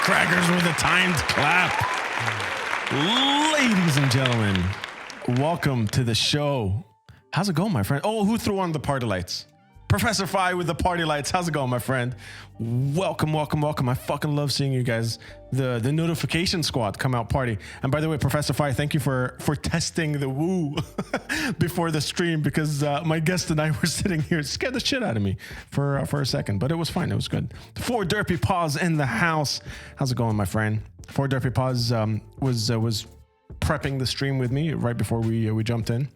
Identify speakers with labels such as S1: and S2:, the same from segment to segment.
S1: Crackers with a timed clap. Ladies and gentlemen, welcome to the show. How's it going, my friend? Oh, who threw on the party lights? Professor Fi with the party lights. How's it going, my friend? Welcome. I fucking love seeing you guys. The notification squad come out party. And by the way, Professor Fi, thank you for testing the woo before the stream, because my guest and I were sitting here. It scared the shit out of me for a second, but it was fine. It was good. 4 Derpy Paws in the house. How's it going, my friend? 4 Derpy Paws was prepping the stream with me right before we jumped in.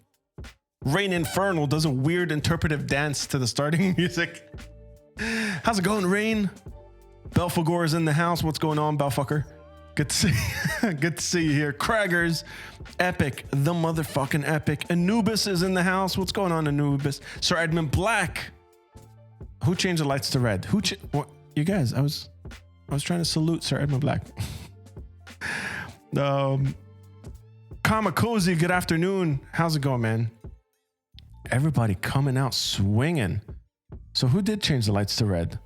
S1: Rain Infernal does a weird interpretive dance to the starting music. How's it going, Rain? Belfagor is in the house. What's going on, Belfucker? Good to see good to see you here. Craggers, Epic, the motherfucking Epic. Anubis is in the house. What's going on, Anubis? Sir Edmund Black. Who changed the lights to red? What? You guys, I was trying to salute Sir Edmund Black. Kamakozy, good afternoon. How's it going, man? Everybody coming out swinging. So who did change the lights to red?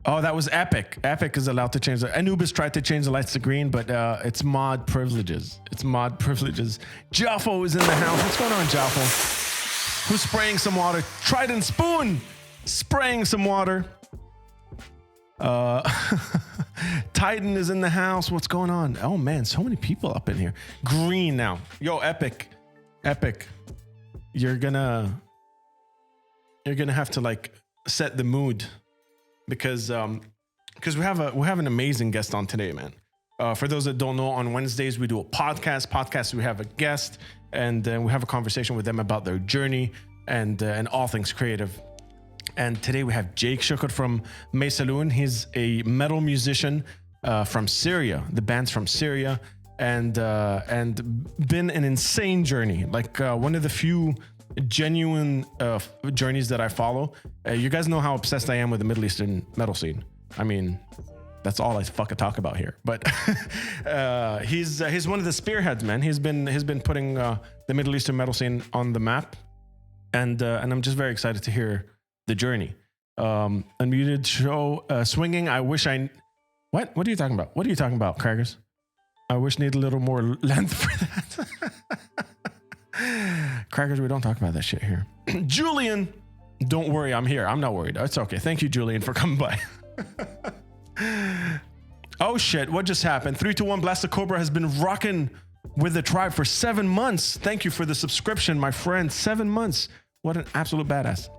S1: Oh, that was Epic. Epic is allowed to change Anubis tried to change the lights to green, but it's mod privileges. Jaffo is in the house. What's going on, Jaffo? Who's spraying some water? Trident Spoon spraying some water. Titan is in the house. What's going on? Oh man, so many people up in here. Green now. Yo, Epic. You're gonna have to like set the mood, because we have an amazing guest on today, man. For those that don't know, on Wednesdays we do a podcast. We have a guest, and then we have a conversation with them about their journey and all things creative. And today we have Jake Shuker from Maysaloon. He's a metal musician from Syria. The band's from Syria. And been an insane journey, like one of the few genuine journeys that I follow. You guys know how obsessed I am with the Middle Eastern metal scene. I mean, that's all I fucking talk about here. But he's one of the spearheads, man. He's been putting the Middle Eastern metal scene on the map, and I'm just very excited to hear the journey. Unmuted show swinging. I wish I. What are you talking about? What are you talking about, Craggers? I wish need a little more length for that. Crackers, we don't talk about that shit here. Julian, don't worry, I'm here. I'm not worried. It's okay. Thank you, Julian, for coming by. Oh shit, what just happened? 321 Blaster Cobra has been rocking with the tribe for 7 months. Thank you for the subscription, my friend. 7 months. What an absolute badass.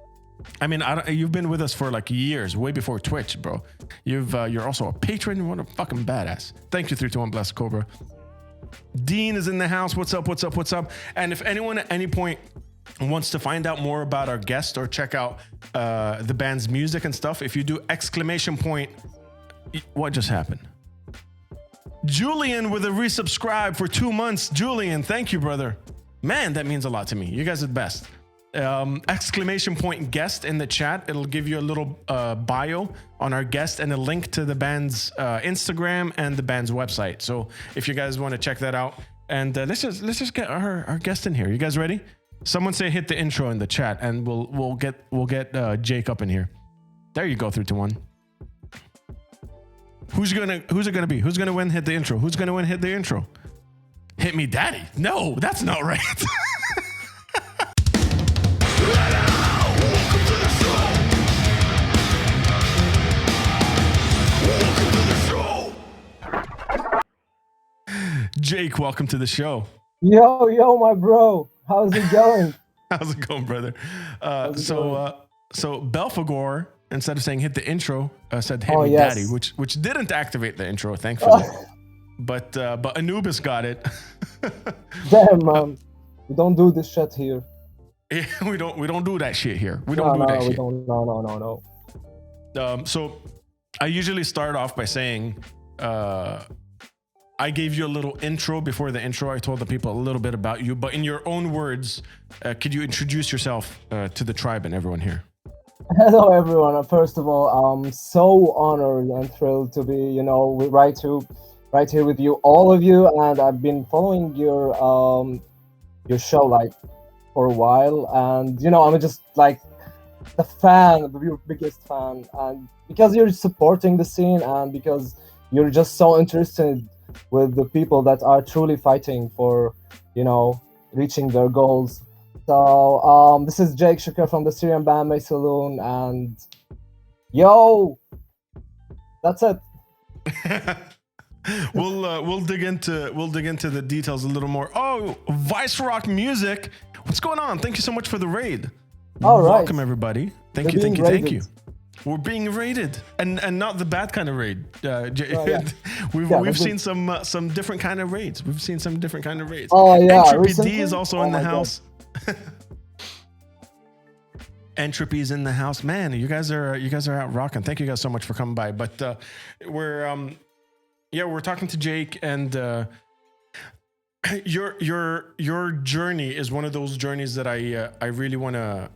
S1: I mean, you've been with us for like years, way before Twitch, bro. You're also a patron. What a fucking badass. Thank you, 321 Blast Cobra. Dean is in the house. What's up? And if anyone at any point wants to find out more about our guest or check out the band's music and stuff, if you do ! What just happened? Julian with a resubscribe for 2 months. Julian, thank you, brother. Man, that means a lot to me. You guys are the best. ! Guest in the chat. It'll give you a little bio on our guest and a link to the band's Instagram and the band's website. So if you guys want to check that out, and let's just get our guest in here. You guys ready? Someone say hit the intro in the chat, and we'll get Jake up in here. There you go, 3 to 1. Who's it gonna be? Who's gonna win? Hit the intro. Who's gonna win? Hit the intro. Hit me, daddy. No, that's not right. Jake, welcome to the show.
S2: Yo, my bro. How's it going?
S1: How's it going, brother? So Belfagor, instead of saying hit the intro, said hit me, daddy, which didn't activate the intro, thankfully. But Anubis got it.
S2: Damn, man. We don't do this shit here.
S1: Yeah, we don't do that shit here. We don't do that shit.
S2: No.
S1: So I usually start off by saying, I gave you a little intro before the intro. I told the people a little bit about you, but in your own words, could you introduce yourself to the tribe and everyone here?
S2: Hello, everyone. First of all, I'm so honored and thrilled to be, right here with you, all of you. And I've been following your show like for a while, and I'm just like your biggest fan, and because you're supporting the scene, and because you're just so interested with the people that are truly fighting for, reaching their goals. So this is Jake Shuker from the Syrian band Maysaloon, and yo, that's it.
S1: We'll dig into the details a little more. Oh, Vice Rock Music, what's going on? Thank you so much for the raid.
S2: All right.
S1: Welcome everybody. Thank you. We're being raided, and not the bad kind of raid. We've seen some different kind of raids. We've seen some different kind of raids.
S2: Oh yeah,
S1: Entropy
S2: recently?
S1: D is also in the house. Entropy is in the house, man. You guys are out rocking. Thank you guys so much for coming by. But we're talking to Jake, and your journey is one of those journeys that I really want to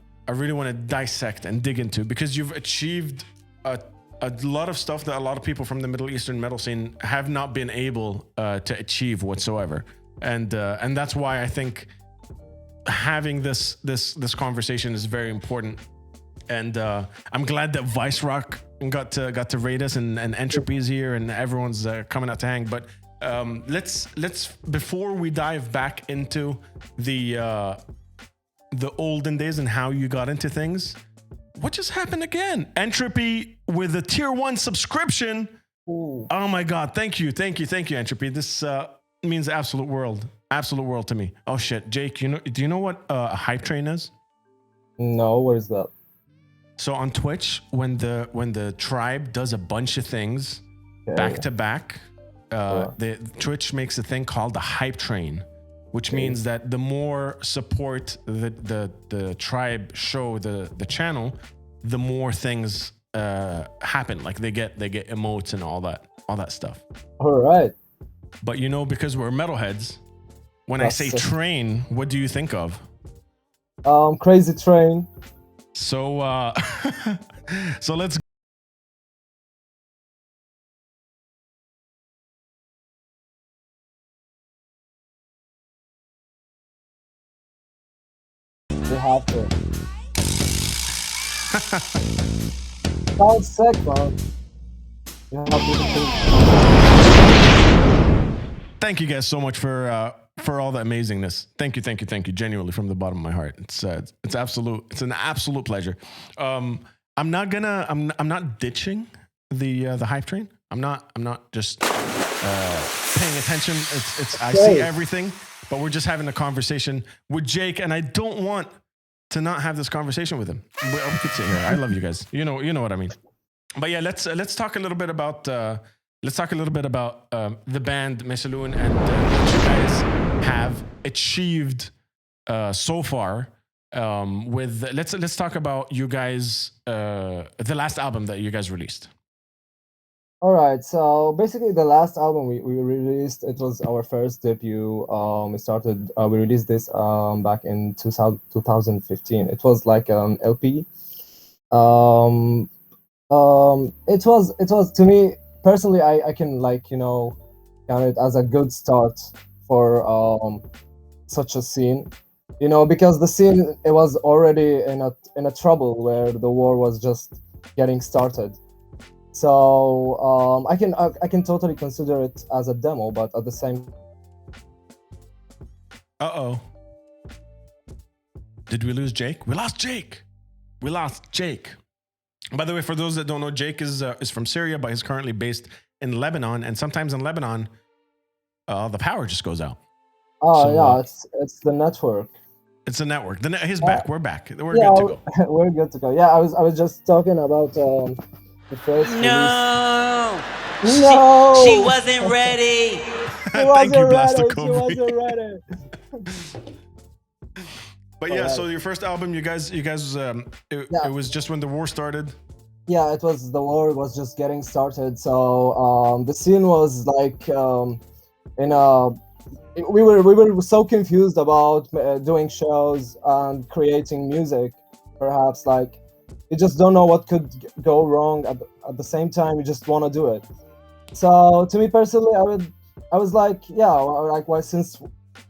S1: dissect and dig into, because you've achieved a lot of stuff that a lot of people from the Middle Eastern metal scene have not been able to achieve whatsoever, and that's why I think having this conversation is very important. And I'm glad that Vice Rock got to raid us, and Entropy is here, and everyone's coming out to hang. But let's before we dive back into the olden days and how you got into things, what just happened again? Entropy with a tier 1 subscription.
S2: Ooh.
S1: Oh my God! Thank you, Entropy. This means absolute world to me. Oh shit, Jake, do you know what a hype train is?
S2: No, what is that?
S1: So on Twitch, when the tribe does a bunch of things back to back, the Twitch makes a thing called the hype train, which means that the more support the tribe show the channel, the more things happen. Like they get emotes and all that stuff.
S2: All right.
S1: But because we're metalheads, when I say train, what do you think of?
S2: Crazy train.
S1: So so let's
S2: We have to. Sounds sick, man. You have to.
S1: Thank you guys so much for all the amazingness. Thank you, genuinely from the bottom of my heart. It's an absolute pleasure. I'm not ditching the hype train. I'm not just paying attention. I see everything, but we're just having a conversation with Jake, and I don't want to not have this conversation with him. We could sit here. I love you guys. You know what I mean. But yeah, let's talk a little bit about the band Maysaloon and what you guys have achieved so far. Let's talk about you guys, the last album that you guys released.
S2: All right, so basically the last album we released, it was our first debut. We released this back in 2015. It was like an LP. It was to me personally, I can count it as a good start for such a scene, because the scene, it was already in a trouble where the war was just getting started. So I can totally consider it as a demo, but at the same.
S1: Did we lose Jake? We lost Jake. By the way, for those that don't know, Jake is from Syria, but he's currently based in Lebanon. And sometimes in Lebanon, the power just goes out.
S2: It's the network.
S1: It's a network. He's back. We're back. We're good to
S2: go. We're good to go. Yeah, I was just talking about the first.
S3: No. She wasn't ready.
S1: Thank you, Blaster
S2: She wasn't ready.
S1: But yeah, so your first album, you guys, it was just when the war started.
S2: Yeah, the war was just getting started. So the scene was like we were so confused about doing shows and creating music. Perhaps you just don't know what could go wrong. At the same time, you just want to do it. So to me personally, I was like, why, since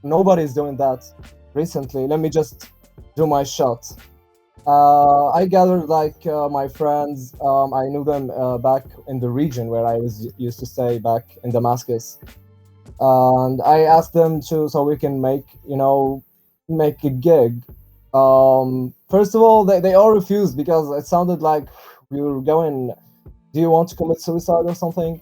S2: nobody's doing that recently, let me just do my shot. I gathered like my friends. I knew them back in the region where I was used to stay back in Damascus, and I asked them to so we can make a gig. First of all, they all refused because it sounded like we were going. Do you want to commit suicide or something?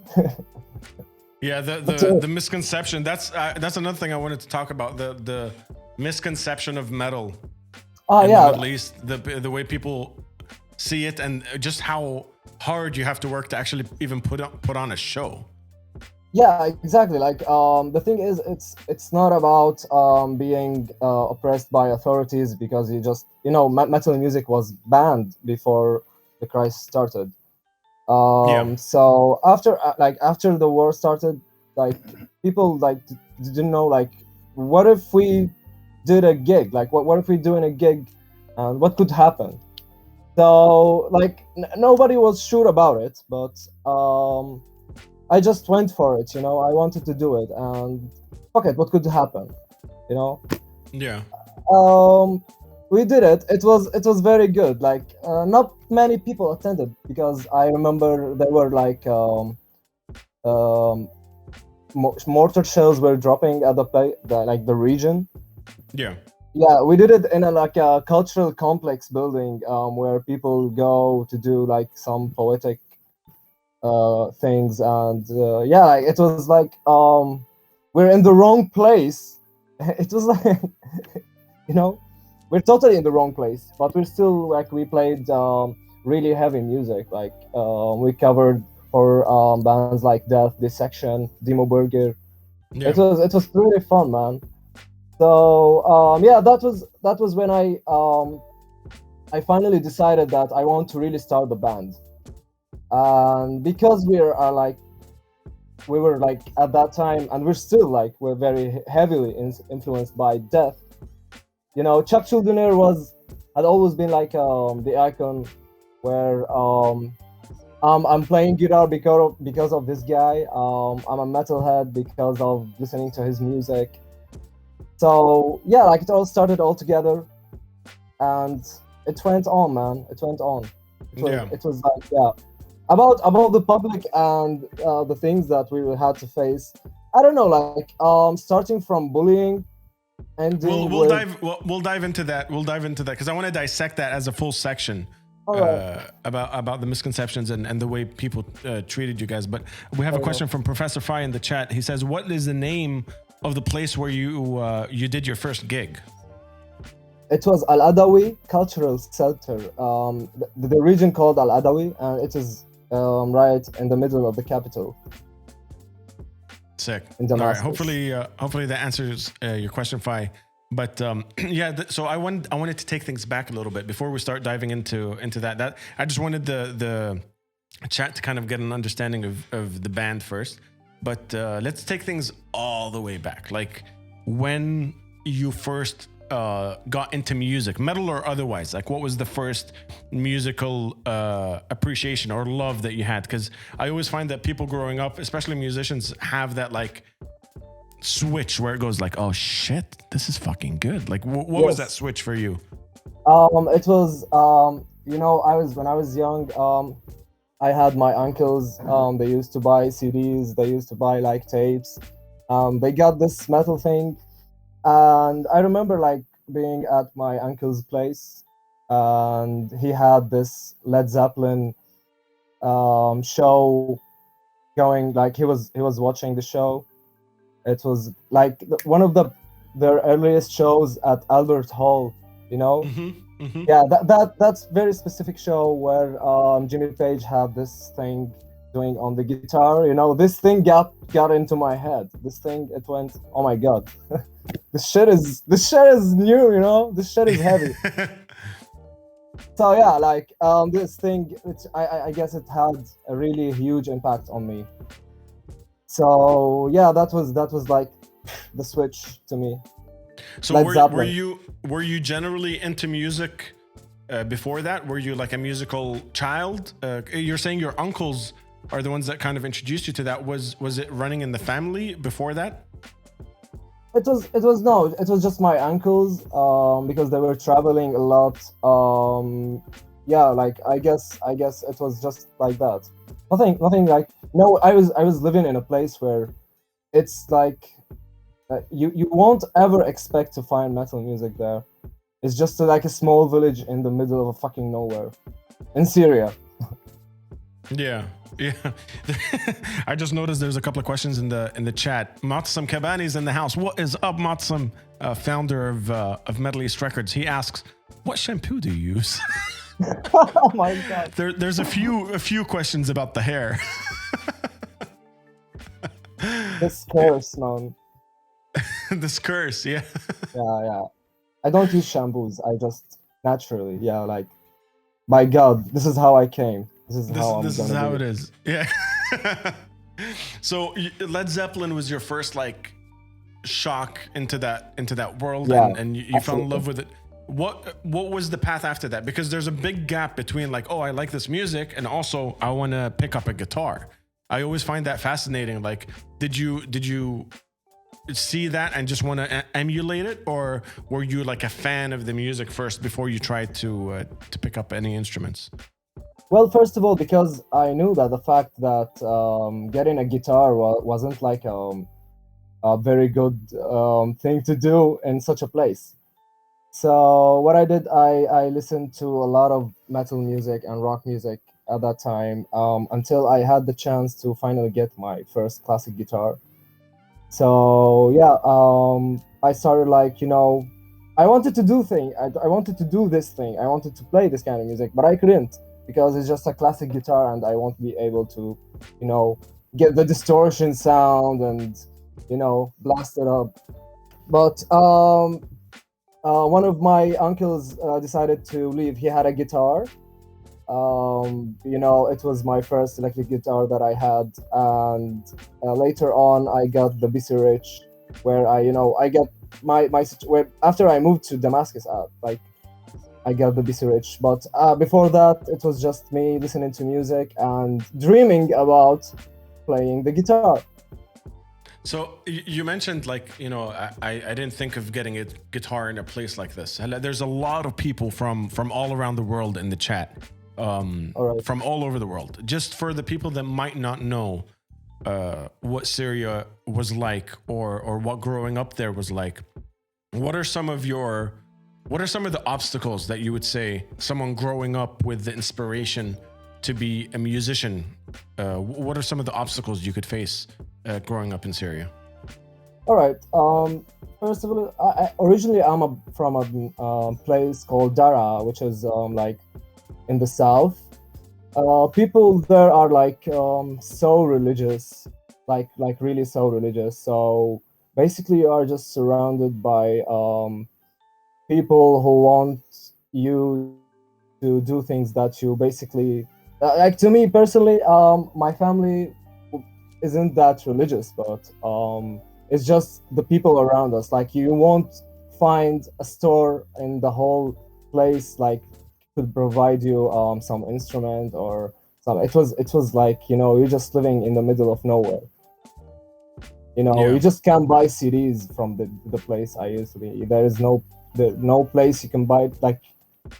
S1: Yeah, the misconception. That's another thing I wanted to talk about. The misconception of metal in the Middle East. The way people see it, and just how hard you have to work to actually even put on a show.
S2: Yeah, exactly. Like the thing is, it's not about being oppressed by authorities because metal music was banned before the crisis started. So after the war started, like people didn't know like what if we did a gig, like what if we doing a gig, and what could happen. So like nobody was sure about it, but I just went for it. I wanted to do it, and fuck it, what could happen,
S1: Yeah.
S2: We did it. It was very good. Like not many people attended because I remember there were like mortar shells were dropping at the region.
S1: Yeah.
S2: Yeah, we did it in a cultural complex building where people go to do like some poetic things, and it was like we're in the wrong place. It was like we're totally in the wrong place, but we're still like we played really heavy music. Like we covered for bands like Death, Dissection, Demo Burger.
S1: Yeah.
S2: It was really fun, man. So that was when I finally decided that I want to really start the band, and because we were like at that time, and we're still like we're very heavily influenced by Death. Chuck Schuldiner had always been like the icon where I'm playing guitar because of this guy. I'm a metalhead because of listening to his music. So yeah, like it all started all together, and it went on, man. It went on. It was like about the public and the things that we had to face. I don't know, like starting from bullying. And
S1: we'll dive into that. We'll dive into that because I want to dissect that as a full section about the misconceptions and the way people treated you guys. But we have a question from Professor Fry in the chat. He says, "What is the name of the place where you did your first gig?"
S2: It was Al Adawi Cultural Center, the region called Al Adawi, and it is right in the middle of the capital.
S1: Sick. All right. Hopefully that answers your question, Fi. But so I wanted to take things back a little bit before we start diving into that. That I just wanted the chat to kind of get an understanding of the band first. But let's take things all the way back. Like when you first got into music, metal or otherwise, like what was the first musical appreciation or love that you had? Because I always find that people growing up, especially musicians, have that like switch where it goes like, oh shit, this is fucking good. Like what was that switch for you?
S2: It was when I was young, I had my uncles, they used to buy CDs, they used to buy like tapes. They got this metal thing. And I remember like being at my uncle's place, and he had this Led Zeppelin show going. Like he was watching the show. It was like one of their earliest shows at Albert Hall. Yeah, that's very specific show where Jimmy Page had this thing doing on the guitar. This thing got into my head. This thing, it went, oh my god. This shit is new, this shit is heavy. So yeah, like this thing, which I guess it had a really huge impact on me. So yeah, that was like the switch to me.
S1: So were you generally into music before that? Were you like a musical child? You're saying your uncles are the ones that kind of introduced you to that. Was it running in the family before that?
S2: It was just my uncles, because they were traveling a lot. Yeah, like I guess it was just like that. Nothing like, no. I was living in a place where it's like, you won't ever expect to find metal music there. It's just like a small village in the middle of a fucking nowhere in Syria.
S1: Yeah, yeah. I just noticed there's a couple of questions in the chat. Matsum Kabani's in the house. What is up, Matsum? Founder of Metal East Records. He asks, "What shampoo do you use?"
S2: Oh my god.
S1: There's a few questions about the hair.
S2: This curse, man.
S1: This curse, yeah.
S2: Yeah. I don't use shampoos. I just naturally, yeah, like, by God, this is how I came. This is how
S1: it is. Yeah. So Led Zeppelin was your first like shock into that world,
S2: Yeah,
S1: and you fell in
S2: absolutely.
S1: love with it. What was the path after that? Because there's a big gap between like, oh, I like this music, and also I want to pick up a guitar. I always find that fascinating. Like, did you see that and just want to emulate it, or were you like a fan of the music first before you tried to pick up any instruments?
S2: Well, first of all, because I knew that the fact that getting a guitar wasn't like a very good thing to do in such a place. So what I did, I listened to a lot of metal music and rock music at that time, until I had the chance to finally get my first classic guitar. So yeah, I started like, I wanted to do thing. I wanted to do this thing. I wanted to play this kind of music, but I couldn't because it's just a classic guitar, and I won't be able to, get the distortion sound and, blast it up. But one of my uncles decided to leave. He had a guitar. It was my first electric guitar that I had, and later on I got the BC Rich, where I got where after I moved to Damascus, I got the BC Rich. But before that, it was just me listening to music and dreaming about playing the guitar.
S1: So you mentioned like, I didn't think of getting a guitar in a place like this. There's a lot of people from all around the world in the chat.
S2: Right.
S1: From all over the world. Just for the people that might not know what Syria was like, or what growing up there was like, what are some of the obstacles that you would say someone growing up with the inspiration to be a musician, what are some of the obstacles you could face growing up in Syria?
S2: All right. First of all, originally I'm from a place called Dara, which is like in the south. People there are like so religious, like really so religious. So basically, you are just surrounded by people who want you to do things that you basically like. To me personally, my family isn't that religious, but it's just the people around us. Like, you won't find a store in the whole place like could provide you some instrument or some. It was like, you're just living in the middle of nowhere.
S1: Yeah.
S2: You just can't buy CDs from the place I used to be. There is no place you can buy like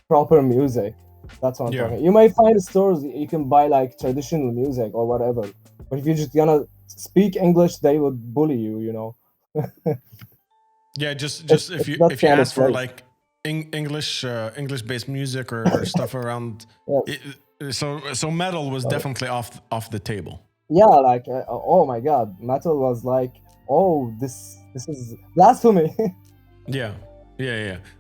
S2: proper music. That's what I'm
S1: Yeah.
S2: talking. You might find stores you can buy like traditional music or whatever, but if you're just gonna speak English, they would bully you.
S1: Yeah, just
S2: It's
S1: if you
S2: that
S1: if you
S2: kind of
S1: ask for
S2: place.
S1: like English based music or stuff around,
S2: Yes.
S1: so metal was definitely off the table.
S2: Yeah, like oh my god, metal was like, oh, this is blasphemy.
S1: Yeah.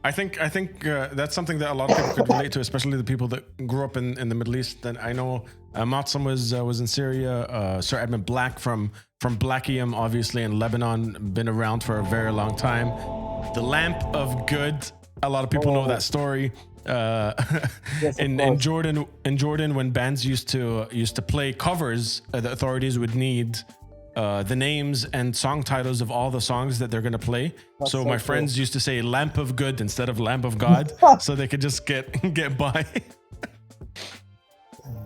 S1: I think that's something that a lot of people could relate to, especially the people that grew up in the Middle East. And I know Matsum was in Syria. Sir Edmund Black from Blackium, obviously in Lebanon, been around for a very long time. The Lamp of Good. A lot of people know that story.
S2: Yes, of
S1: in
S2: course.
S1: Jordan, when bands used to play covers, the authorities would need the names and song titles of all the songs that they're going to play.
S2: That's
S1: So
S2: so
S1: my
S2: cool.
S1: friends used to say Lamp of Good instead of Lamp of God, so they could just get by.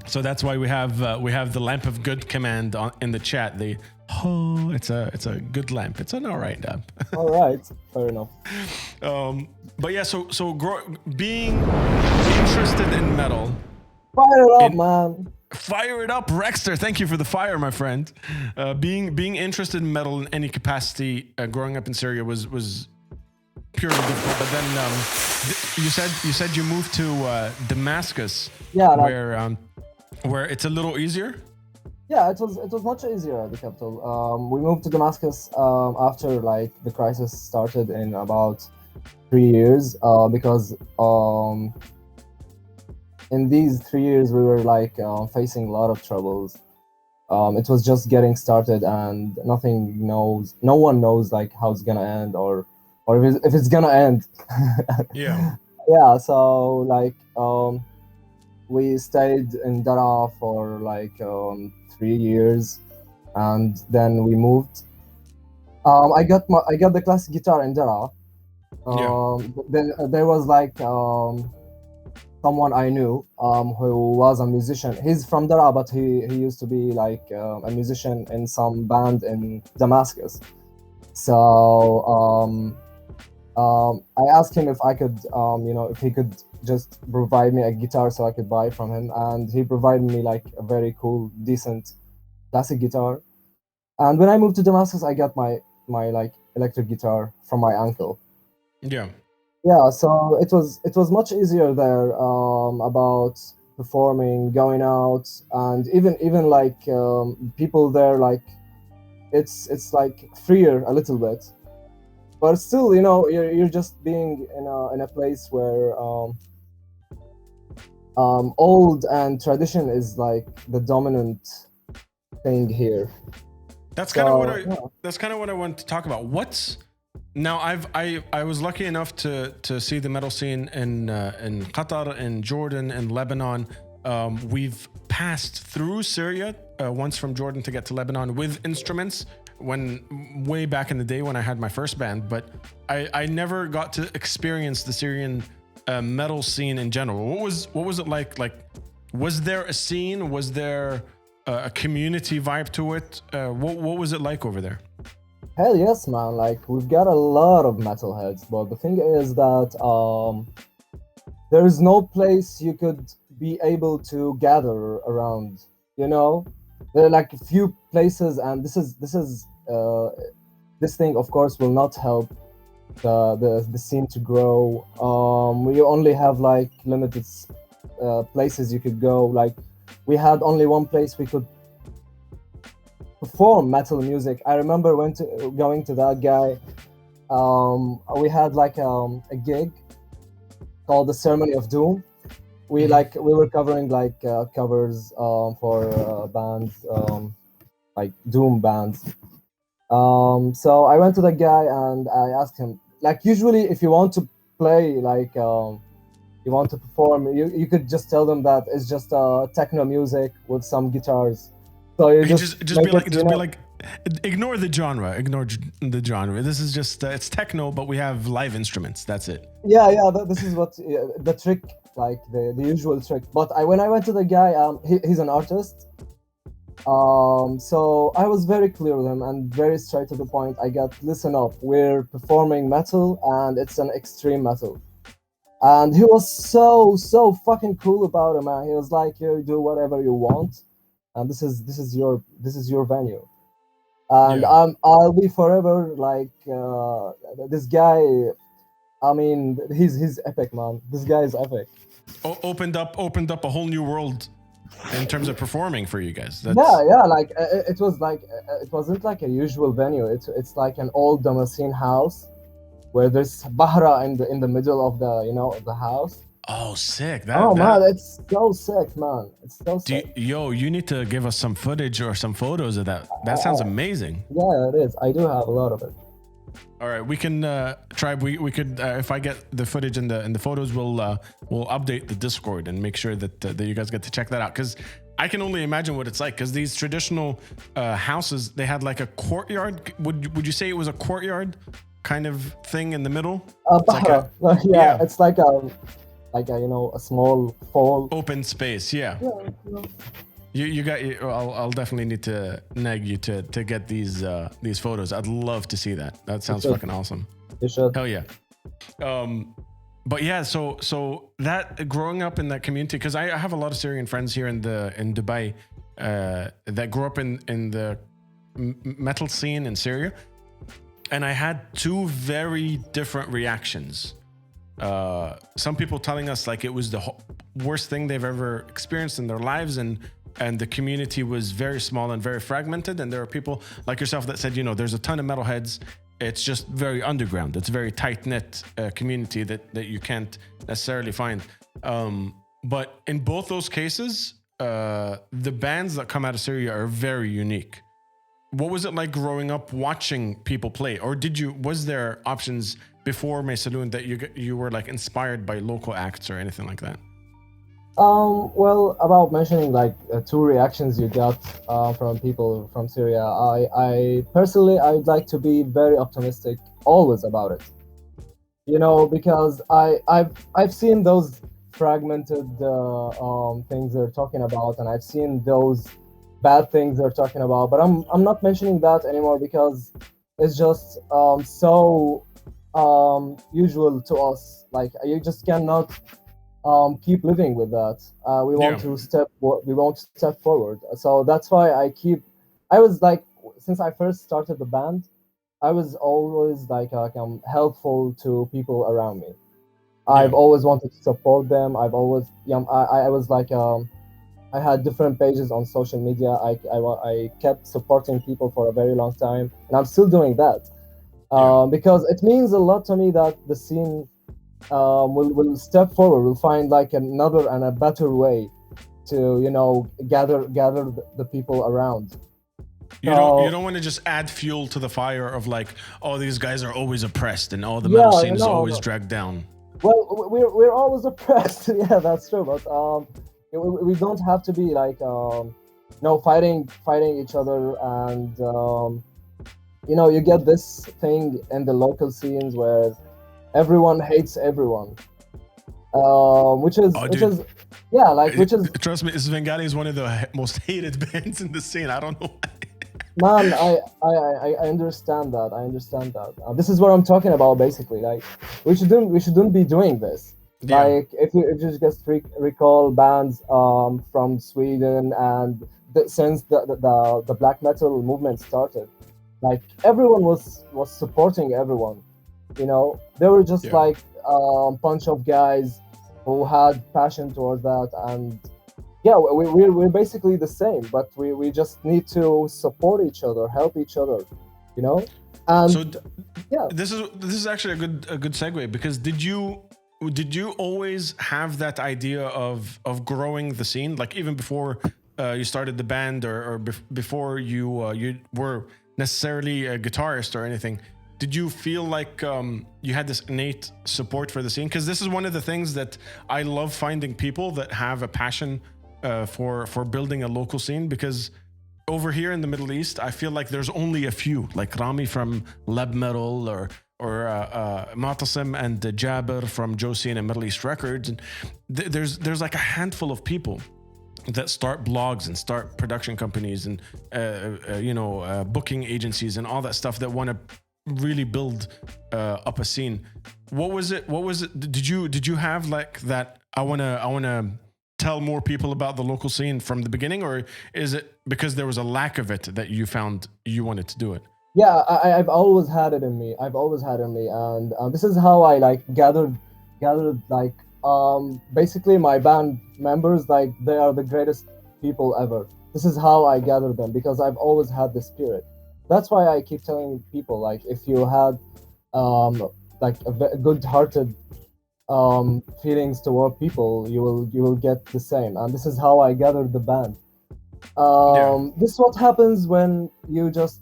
S1: So that's why we have the Lamp of Good command in the chat. Oh, it's a good lamp. It's an all right lamp.
S2: All right, fair enough.
S1: But yeah, being interested in metal.
S2: Fire it up, man.
S1: Fire it up, Rexter. Thank you for the fire, my friend. Being interested in metal in any capacity growing up in Syria was purely difficult. But then you said you moved to Damascus,
S2: Yeah,
S1: where it's a little easier.
S2: Yeah, it was much easier at the capital. We moved to Damascus after like the crisis started in about 3 years because in these 3 years we were like facing a lot of troubles. It was just getting started and no one knows like how it's gonna end or if it's gonna end.
S1: Yeah.
S2: Yeah, so like we stayed in Daraa for like 3 years, and then we moved. I got the classic guitar in Daraa. There was like someone I knew who was a musician. He's from Daraa, but he used to be like a musician in some band in Damascus. So I asked him if I could, if he could just provide me a guitar so I could buy from him, and he provided me like a very cool, decent classic guitar. And when I moved to Damascus, I got my like electric guitar from my uncle.
S1: Yeah.
S2: Yeah, so it was much easier there about performing, going out, and even like people there, like it's like freer a little bit, but still, you're just being in a place where old and tradition is like the dominant thing here.
S1: That's kind of what I want to talk about. Now I was lucky enough to see the metal scene in Qatar, in Jordan, and Lebanon. We've passed through Syria once from Jordan to get to Lebanon with instruments way back in the day when I had my first band, but I never got to experience the Syrian metal scene in general. What was it like? Like, was there a scene? Was there a community vibe to it? What was it like over there?
S2: Hell yes, man. Like, we've got a lot of metalheads, but the thing is that there is no place you could be able to gather around. There are like a few places, and this thing, of course, will not help the scene to grow. We only have like limited places you could go. Like, we had only one place we could perform metal music. I remember going to that guy. We had like a gig called the Ceremony of Doom. We were covering like covers for bands, like Doom bands. So I went to the guy and I asked him, like, usually if you want to play, like you want to perform, you could just tell them that it's just techno music with some guitars. So you just be
S1: like, ignore the genre. This is just it's techno, but we have live instruments. That's it.
S2: Yeah. This is what the trick, like the usual trick. But when I went to the guy, he's an artist. So I was very clear with him and very straight to the point. I got, listen up, we're performing metal and it's an extreme metal. And he was so fucking cool about it, man. He was like, you do whatever you want, and this is your venue. And I'll be forever like this guy. I mean, he's epic, man. This guy is epic.
S1: Opened up a whole new world in terms of performing for you guys.
S2: Yeah. Like it was like it wasn't like a usual venue. It's like an old Damascene house where there's bahra in the middle of the house.
S1: Oh, sick!
S2: Man, it's so sick, man. It's so sick.
S1: You need to give us some footage or some photos of that. That sounds amazing.
S2: Yeah, it is. I do have a lot of it.
S1: All right, we can try. We could if I get the footage and the photos, we'll update the Discord and make sure that you guys get to check that out, because I can only imagine what it's like. Because these traditional houses, they had like a courtyard. Would you say it was a courtyard kind of thing in the middle?
S2: It's like a a small fall
S1: open space. Yeah. I'll definitely need to nag you to get these photos. I'd love to see that. That sounds fucking awesome.
S2: You should.
S1: Hell yeah. But yeah, so that growing up in that community, because I have a lot of Syrian friends here in Dubai that grew up in the metal scene in Syria, and I had two very different reactions. Some people telling us like it was the worst thing they've ever experienced in their lives, and the community was very small and very fragmented. And there are people like yourself that said, there's a ton of metalheads. It's just very underground. It's a very tight-knit community that you can't necessarily find. But in both those cases, the bands that come out of Syria are very unique. What was it like growing up watching people play? Or was there options before Maysaloon that you were like inspired by local acts or anything like that?
S2: Well, about mentioning like two reactions you got from people from Syria, I personally, I'd like to be very optimistic always about it. Because I've seen those fragmented things they're talking about, and I've seen those bad things they're talking about. But I'm not mentioning that anymore because it's just so usual to us. Like you just cannot keep living with that. We want to step forward. So that's why I was like, since I first started the band, I was always like helpful to people around me. I've always wanted to support them. I've always, I was like, I had different pages on social media. I kept supporting people for a very long time, and I'm still doing that because it means a lot to me that the scene will step forward. We'll find like another and a better way to gather the people around.
S1: You don't want to just add fuel to the fire of like, oh, these guys are always oppressed and all the metal scene is always dragged down.
S2: Well, we're always oppressed. Yeah, that's true. But we don't have to be like fighting each other, and you get this thing in the local scenes where everyone hates everyone, which is
S1: trust me, Svengali is one of the most hated bands in the scene. I don't know why.
S2: Man, I understand that. This is what I'm talking about, basically. Like, we shouldn't be doing this. Yeah. Like, if you just recall bands from Sweden, and since the black metal movement started, like everyone was supporting everyone. They were just like a bunch of guys who had passion towards that, and we're basically the same, but we just need to support each other, help each other, And
S1: so this is actually a good segue, because did you always have that idea of growing the scene, like even before you started the band, or before you were necessarily a guitarist or anything? Did you feel like you had this innate support for the scene? Because this is one of the things that I love, finding people that have a passion for building a local scene, because over here in the Middle East, I feel like there's only a few, like Rami from Lab Metal, or Matasim and Jabir from Josie and Middle East Records, and there's like a handful of people that start blogs and start production companies and booking agencies and all that stuff that want to really build up a scene. What was it? Did you have like that? I wanna tell more people about the local scene from the beginning, or is it because there was a lack of it that you found you wanted to do it?
S2: Yeah, I've always had it in me. And this is how I like gathered like basically my band members. Like, they are the greatest people ever. This is how I gathered them, because I've always had this spirit. That's why I keep telling people, like, if you had like a good-hearted feelings toward people, you will get the same. And this is how I gathered the band. This is what happens when you just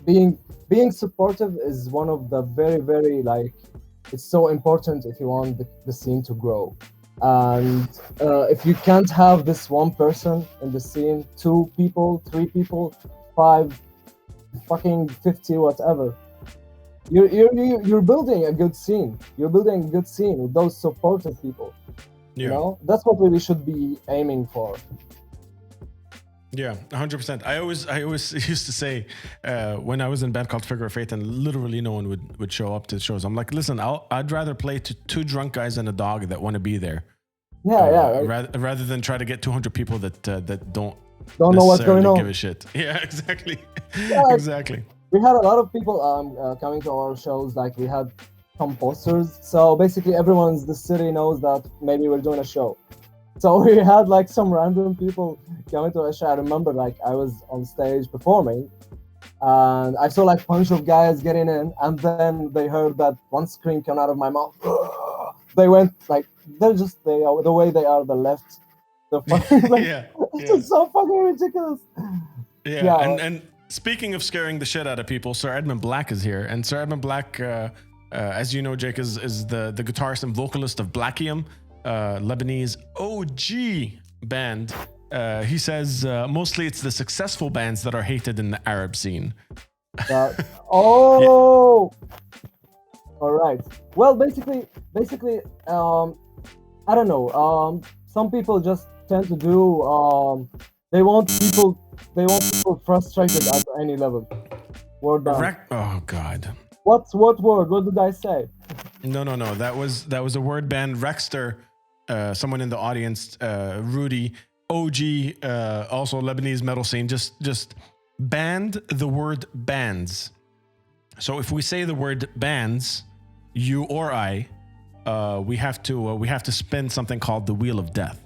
S2: being supportive is one of the very, very, like, it's so important if you want the scene to grow. And if you can't have this one person in the scene, 2 people, 3 people, 5, fucking 50, whatever, you're building a good scene. You're building a good scene with those supportive people. That's what we should be aiming for.
S1: Yeah, 100%. I always used to say when I was in a band called Figure of Fate, and literally no one would show up to shows. I'm like, listen, I'd rather play to two drunk guys and a dog that want to be there.
S2: Right.
S1: Rather than try to get 200 people that don't
S2: know what's going on.
S1: Give a shit. Yeah, exactly.
S2: Yeah,
S1: exactly.
S2: We had a lot of people coming to our shows. Like we had some posters. So basically, everyone in the city knows that maybe we're doing a show. So we had like some random people coming to a show. I remember like I was on stage performing, and I saw like a bunch of guys getting in, and then they heard that one scream come out of my mouth. They went like they're just the way they are. The left, the fucking like, it's just so fucking ridiculous.
S1: Yeah. And speaking of scaring the shit out of people, Sir Edmund Black is here, and Sir Edmund Black, as you know, Jake is the guitarist and vocalist of Blackium. Lebanese OG band. He says mostly it's the successful bands that are hated in the Arab scene.
S2: All right. Well, basically, I don't know. Some people just tend to do. They want people frustrated at any level. Word down.
S1: Oh God.
S2: What word? What did I say?
S1: No. That was a word band. Rexter. Someone in the audience, Rudy, OG, also Lebanese metal scene, just banned the word bands. So if we say the word bands, you or I, we have to spin something called the Wheel of Death.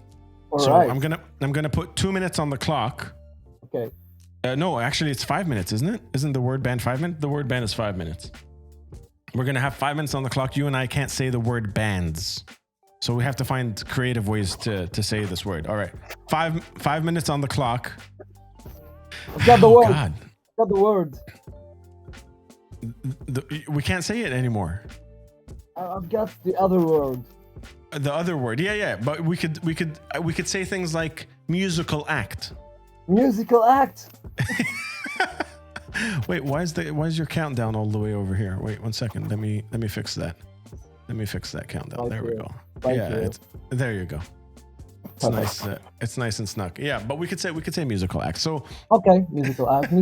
S2: Right.
S1: I'm gonna put 2 minutes on the clock.
S2: Okay.
S1: No, actually it's 5 minutes, isn't it? Isn't the word band 5 minutes? The word band is 5 minutes. We're gonna have 5 minutes on the clock. You and I can't say the word bands. So we have to find creative ways to say this word. All right, 5 minutes on the clock.
S2: I've got the word.
S1: God.
S2: I've got the word.
S1: We can't say it anymore.
S2: I've got the other word.
S1: The other word, yeah. But we could say things like musical act.
S2: Musical act.
S1: Wait, why is your countdown all the way over here? Wait 1 second. Let me fix that. Let me fix that countdown. There we go. There you go. It's nice. It's nice and snug. Yeah, but we could say musical act. So
S2: okay, musical act.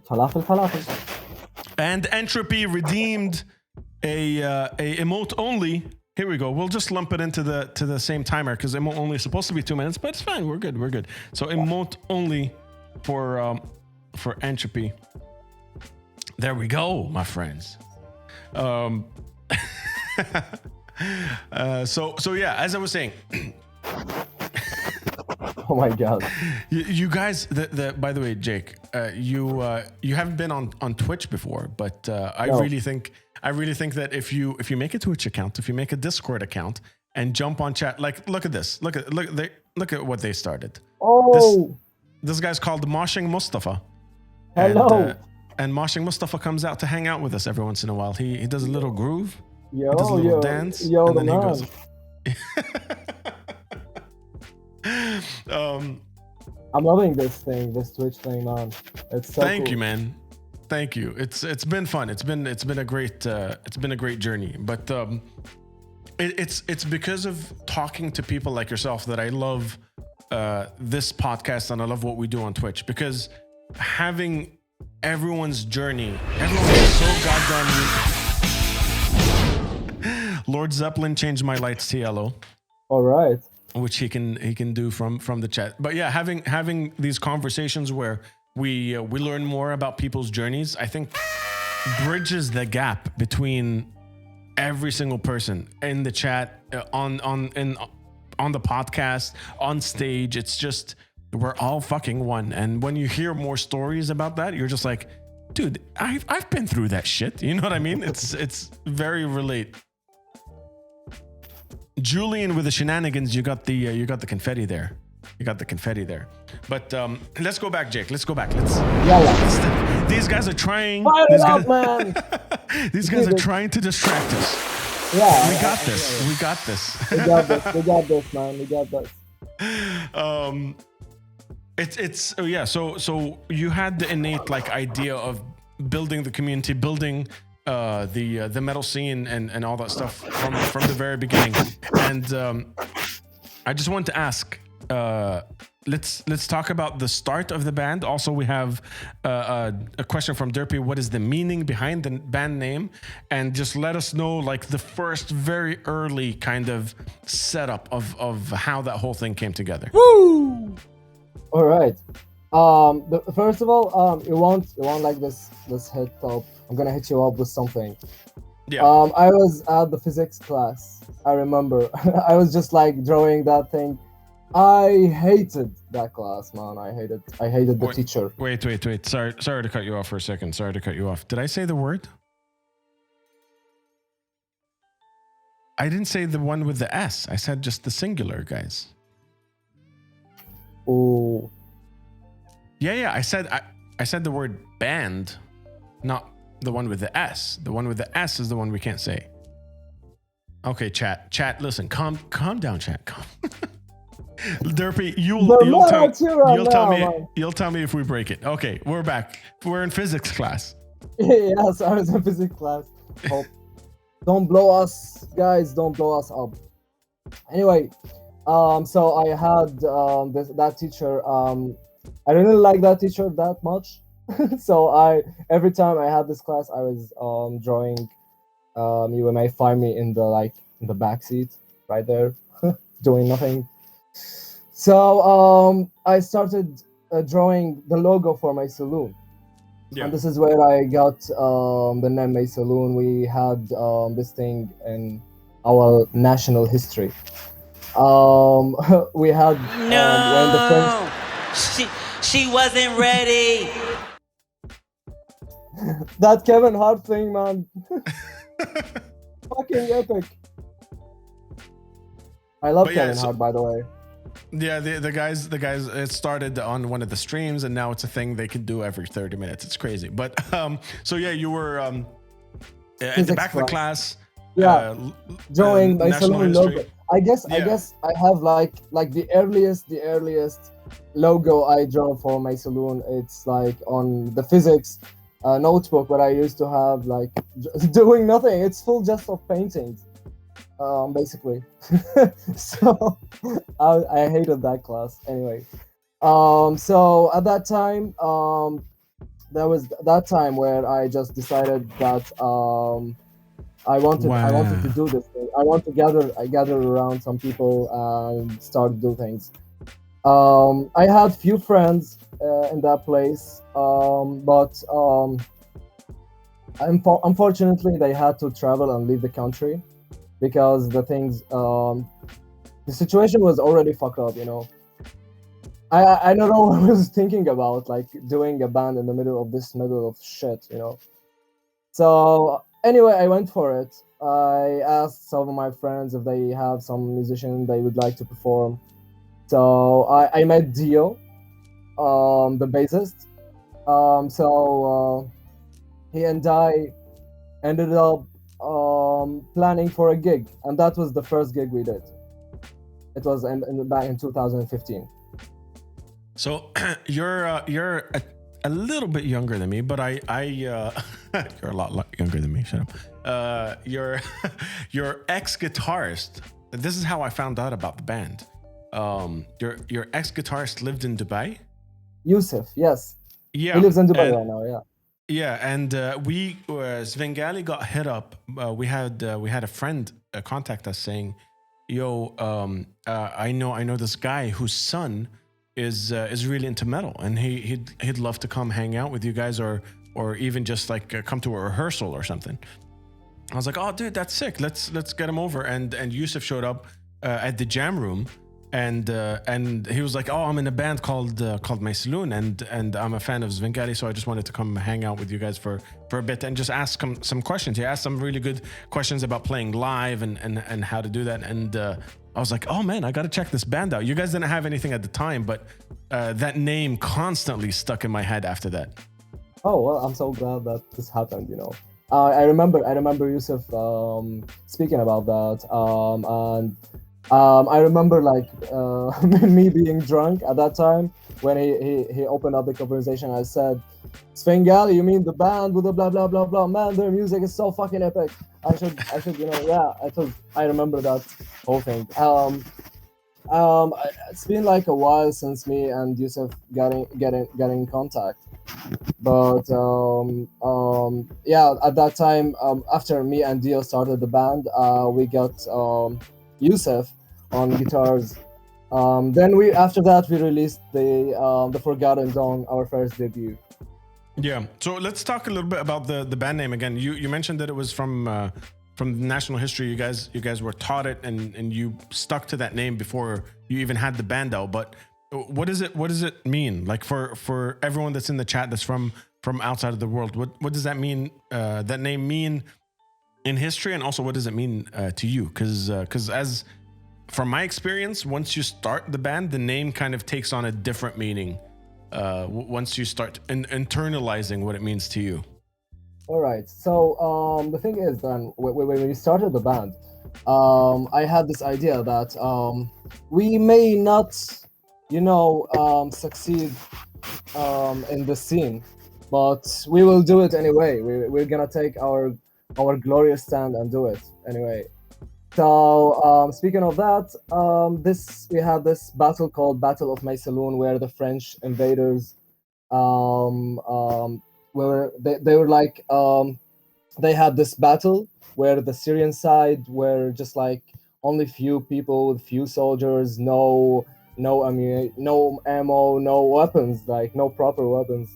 S2: Falafel.
S1: And Entropy redeemed a emote only. Here we go. We'll just lump it into the same timer because emote only is supposed to be 2 minutes, but it's fine. We're good. So emote only for Entropy. There we go, my friends. So yeah, as I was saying.
S2: Oh my God.
S1: You guys, by the way, Jake, you haven't been on Twitch before, but I really think that if you make a Twitch account, if you make a Discord account and jump on chat, like look at this, look at what they started.
S2: Oh,
S1: this guy's called Moshing Mustafa.
S2: Hello.
S1: And Moshing Mustafa comes out to hang out with us every once in a while. He does a little groove.
S2: Yo,
S1: he does a little dance, and then he goes.
S2: I'm loving this Twitch thing, man. It's so
S1: Thank
S2: cool.
S1: you, man. Thank you. It's been fun. It's been a great journey. But it's because of talking to people like yourself that I love this podcast and I love what we do on Twitch, because having everyone's journey, everyone is so goddamn. Lord Zeppelin changed my lights to yellow.
S2: All right.
S1: Which he can do from the chat. But yeah, having these conversations where we learn more about people's journeys, I think bridges the gap between every single person in the chat, on the podcast, on stage. It's just we're all fucking one. And when you hear more stories about that, you're just like, dude, I've been through that shit. You know what I mean? It's very relate. Julian with the shenanigans, you got the confetti there. But let's go back, Jake. Let's go back. These guys are trying.
S2: Fire it up, man.
S1: These guys are trying to distract us.
S2: Yeah,
S1: we got this. We got this.
S2: We got this, man. We got this.
S1: So you had the innate idea of building the community, building the metal scene and all that stuff from the very beginning. And I just want to ask, let's talk about the start of the band. Also, we have a question from Derpy. What is the meaning behind the band name? And just let us know like the first very early kind of setup of how that whole thing came together.
S2: Woo! All right. First of all, you want like this hit up. I'm gonna hit you up with something.
S1: Yeah.
S2: I was at the physics class. I remember. I was just like drawing that thing. I hated that class, man. I hated the teacher.
S1: Wait. Sorry to cut you off for a second. Sorry to cut you off. Did I say the word? I didn't say the one with the S. I said just the singular, guys.
S2: Oh.
S1: Yeah. I said the word band, not the one with the S. The one with the S is the one we can't say. Okay, chat. Listen, calm down, chat. Calm. Derpy, you'll tell me if we break it. Okay, we're back. We're in physics class.
S2: Yes, I was in physics class. Oh, don't blow us, guys. Don't blow us up. Anyway, so I had that teacher. I didn't like that teacher that much. So every time I had this class, I was drawing. You may find me in the back seat right there, doing nothing. So I started drawing the logo for Maysaloon. Yeah. And this is where I got the name Maysaloon. We had this thing in our national history. We had when the
S3: French... She wasn't ready.
S2: That Kevin Hart thing, man. Fucking epic. I love Kevin Hart, by the way.
S1: Yeah, the guys. It started on one of the streams, and now it's a thing they can do every 30 minutes. It's crazy. But so yeah, you were at the back of the class.
S2: Yeah, drawing Maysaloon logo. I guess I have like the earliest logo I draw for Maysaloon. It's like on the physics notebook, but I used to have like doing nothing. It's full just of paintings. Basically. So I hated that class anyway. So at that time, there was that time where I just decided that I wanted to do this thing. I gathered around some people and started to do things. I had few friends in that place, but unfortunately they had to travel and leave the country. Because the situation was already fucked up, you know. I don't know what I was thinking about, like doing a band in the middle of shit, you know. So anyway, I went for it. I asked some of my friends if they have some musician they would like to perform. So I met Dio, the bassist. So he and I ended up planning for a gig, and that was the first gig we did. It was back in 2015. So
S1: you're a little bit younger than me, but you're a lot younger than me. Shut up. You're ex-guitarist. This is how I found out about the band. Your ex-guitarist lived in Dubai.
S2: Yusuf, yes.
S1: Yeah,
S2: he lives in Dubai right now. Yeah.
S1: Yeah, and Svengali got hit up. We had a friend contact us saying, "Yo, I know this guy whose son is really into metal, and he'd love to come hang out with you guys, or even just like come to a rehearsal or something." I was like, "Oh, dude, that's sick. Let's get him over." And Yusuf showed up at the jam room. And he was like, "Oh, I'm in a band called Maysaloon, and I'm a fan of Svengali, so I just wanted to come hang out with you guys for a bit and just ask some questions." He asked some really good questions about playing live and how to do that. And I was like, "Oh man, I got to check this band out." You guys didn't have anything at the time, but that name constantly stuck in my head after that.
S2: Oh well, I'm so glad that this happened. You know, I remember Yusuf speaking about that, and. I remember like me being drunk at that time when he opened up the conversation. I said, "Svengali, you mean the band with the blah blah blah blah? Man, their music is so fucking epic. I should, you know, yeah." I remember that whole thing. It's been like a while since me and Yusuf got in contact. But yeah, at that time, after me and Dio started the band, we got Yusuf on guitars. Then we after that we released the Forgotten Dawn, our first debut.
S1: Yeah. So let's talk a little bit about the band name again. You mentioned that it was from national history. You guys were taught it and you stuck to that name before you even had the band out. But what does it mean? Like for everyone that's in the chat that's from outside of the world, what does that mean? That name mean in history, and also what does it mean to you? Because as from my experience, once you start the band, the name kind of takes on a different meaning. Once you start internalizing what it means to you.
S2: All right. So the thing is, then when we started the band, I had this idea that we may not, succeed in the scene, but we will do it anyway. We're gonna take our glorious stand and do it anyway. So speaking of that, we had this battle called Battle of Maysaloon, where the French invaders they were like they had this battle where the Syrian side were just like only few people with few soldiers, no ammo, no weapons, like no proper weapons.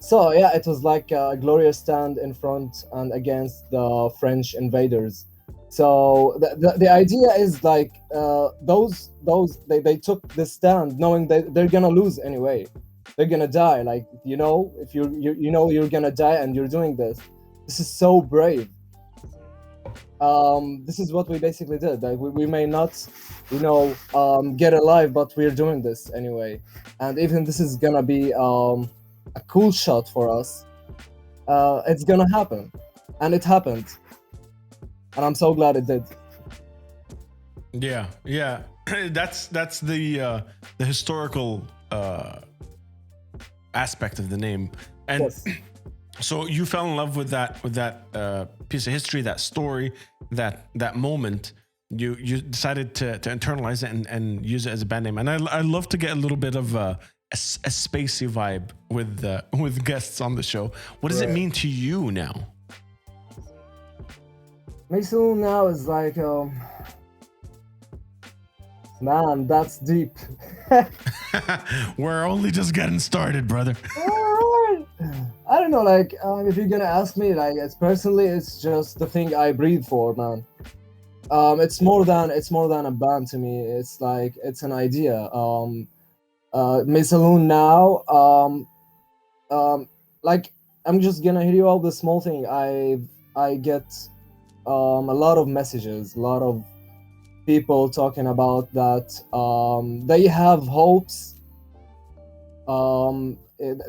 S2: So yeah, it was like a glorious stand in front and against the French invaders. So the idea is like they took this stand knowing that they're gonna lose anyway. They're gonna die. Like if you're gonna die and you're doing this. This is so brave. This is what we basically did. Like we may not, get alive, but we're doing this anyway. And even this is gonna be a cool shot for us. It's gonna happen, and it happened. And I'm so glad it did.
S1: Yeah. that's the historical aspect of the name. And
S2: Yes.
S1: so you fell in love with that piece of history, that story, that moment. You decided to internalize it and use it as a band name. And I love to get a little bit of a spacey vibe with guests on the show. What does it mean to you now?
S2: Maysaloon now is like, man, that's deep.
S1: We're only just getting started, brother.
S2: I don't know, like, if you're gonna ask me, like, it's just the thing I breathe for, man. It's more than a band to me. It's like, it's an idea. Maysaloon now, like, I'm just gonna hit you out the small thing. I get a lot of messages, a lot of people talking about that they have hopes.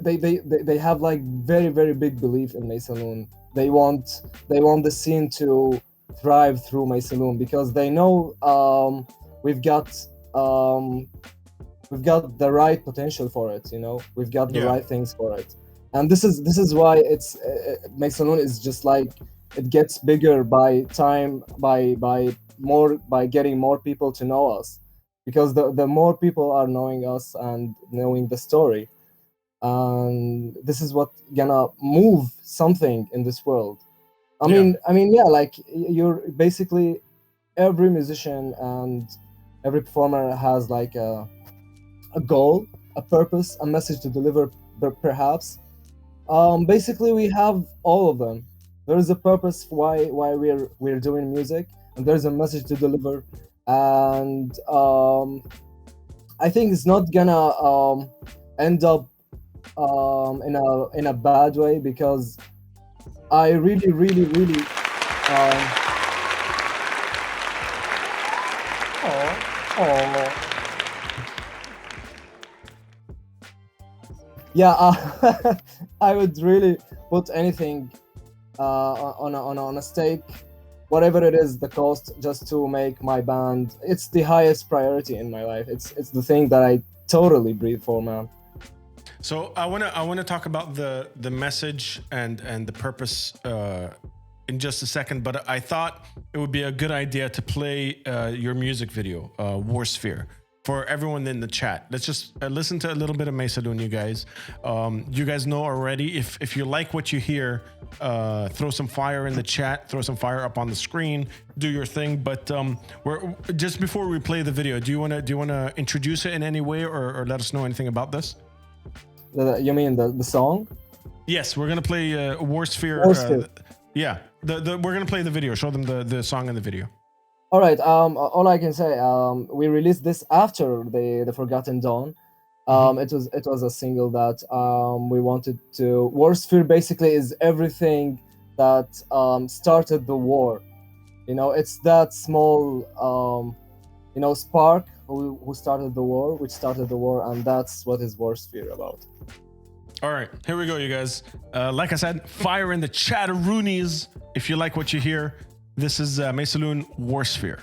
S2: They have like very, very big belief in Maysaloon. They want the scene to thrive through Maysaloon because they know we've got the right potential for it. We've got the right things for it, and this is why it's Maysaloon is just like, it gets bigger by time, by getting more people to know us, because the more people are knowing us and knowing the story, and this is what gonna move something in this world. I mean, yeah, like, you're basically, every musician and every performer has like a goal, a purpose, a message to deliver, perhaps. Basically, we have all of them. There is a purpose why we're doing music, and there's a message to deliver, and I think it's not gonna end up in a bad way, because I really yeah, I would really put anything on a stake, whatever it is, the cost, just to make my band. It's the highest priority in my life. It's the thing that I totally breathe for, man.
S1: So I wanna talk about the message and the purpose in just a second, but I thought it would be a good idea to play your music video, War Sphere, for everyone in the chat. Let's just listen to a little bit of Maysaloon, you guys. You guys know already, if you like what you hear, throw some fire in the chat, throw some fire up on the screen, do your thing. But we're just before we play the video, do you wanna introduce it in any way, or let us know anything about this?
S2: You mean the song?
S1: Yes, we're gonna play War Sphere.
S2: War Sphere.
S1: Yeah, we're gonna play the video. Show them the song and the video.
S2: All right. All I can say, we released this after the Forgotten Dawn. It was a single that we wanted to. War Sphere basically is everything that started the war. You know, it's that small spark who started the war, which started the war, and that's what is War Sphere about.
S1: All right, here we go, you guys. Like I said, fire in the chat-a-roonies if you like what you hear. This is Maysaloon War Sphere.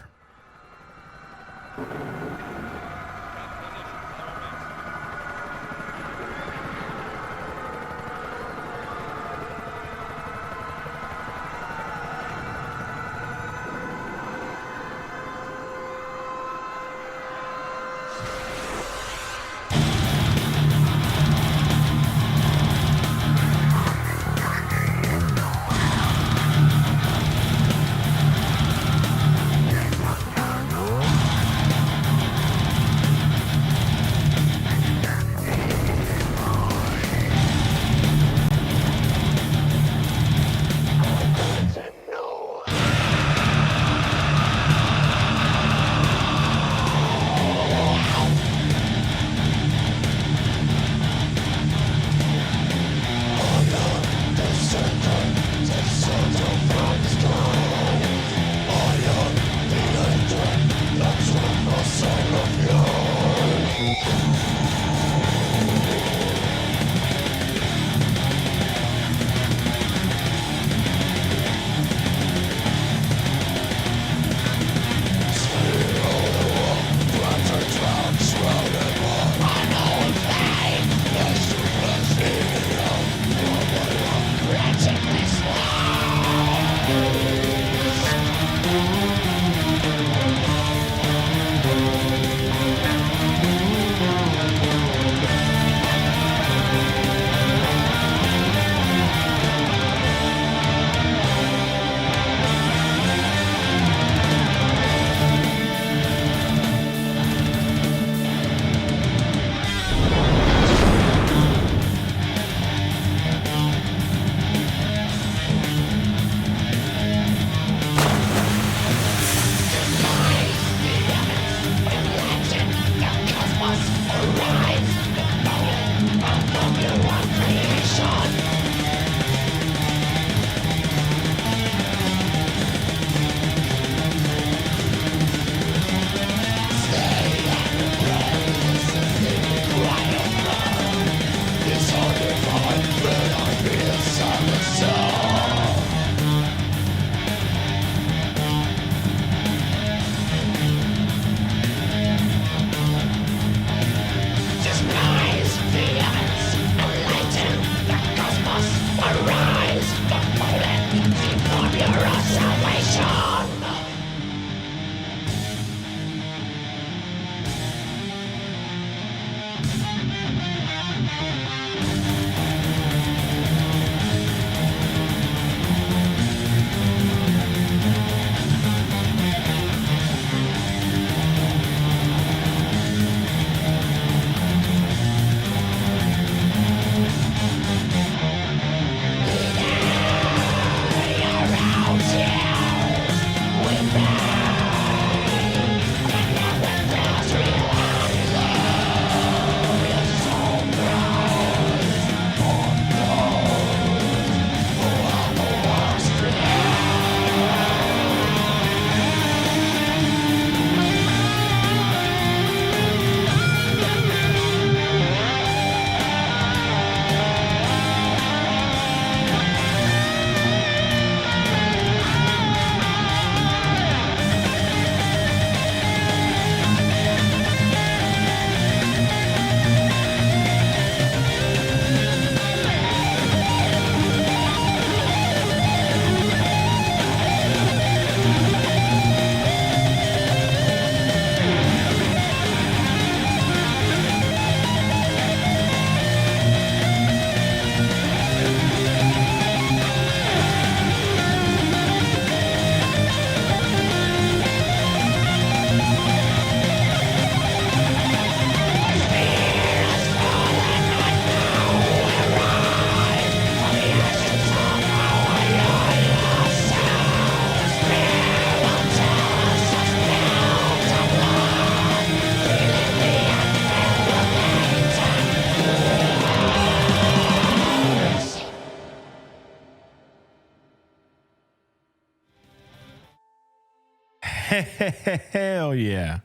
S1: Hell yeah.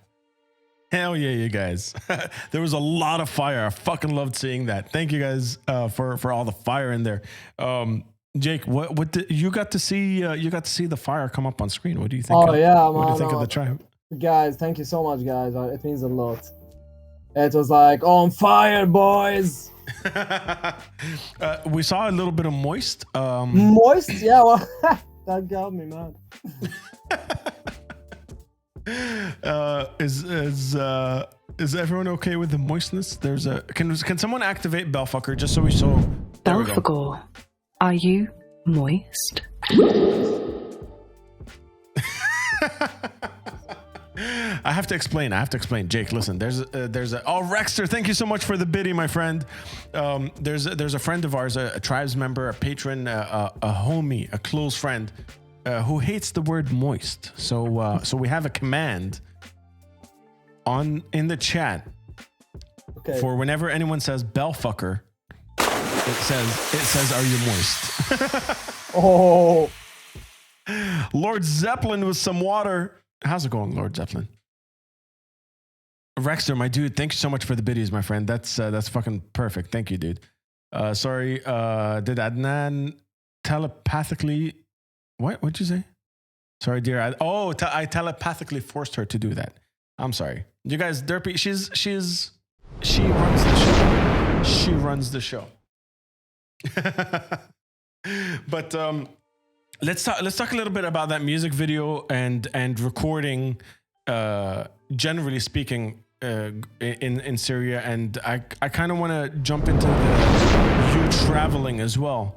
S1: Hell yeah, you guys. There was a lot of fire. I fucking loved seeing that. Thank you guys for all the fire in there. Jake, what did, you got to see the fire come up on screen. What do you think?
S2: Oh yeah, man.
S1: What do you think of the tribe?
S2: Guys, thank you so much, guys. It means a lot. It was like on fire, boys.
S1: We saw a little bit of moist.
S2: Moist? Yeah, well, that got me, man.
S1: Is everyone okay with the moistness? There's a can someone activate Bellfucker just so we saw? There we go.
S4: Bellfucker, are you moist?
S1: I have to explain. Jake, listen. There's a. Oh, Rexter, thank you so much for the biddy, my friend. There's a friend of ours, a tribes member, a patron, a homie, a close friend, who hates the word moist. So we have a command in the chat for whenever anyone says Bellfucker, it says are you moist?
S2: Oh,
S1: Lord Zeppelin with some water. How's it going, Lord Zeppelin? Rexter, my dude, thank you so much for the biddies, my friend. That's fucking perfect. Thank you, dude. Sorry, did Adnan telepathically? What'd you say? Sorry, dear. I telepathically forced her to do that. I'm sorry, you guys. Derpy, she runs the show. She runs the show. But let's talk a little bit about that music video and recording. Generally speaking, in Syria, and I kind of want to jump into you traveling as well.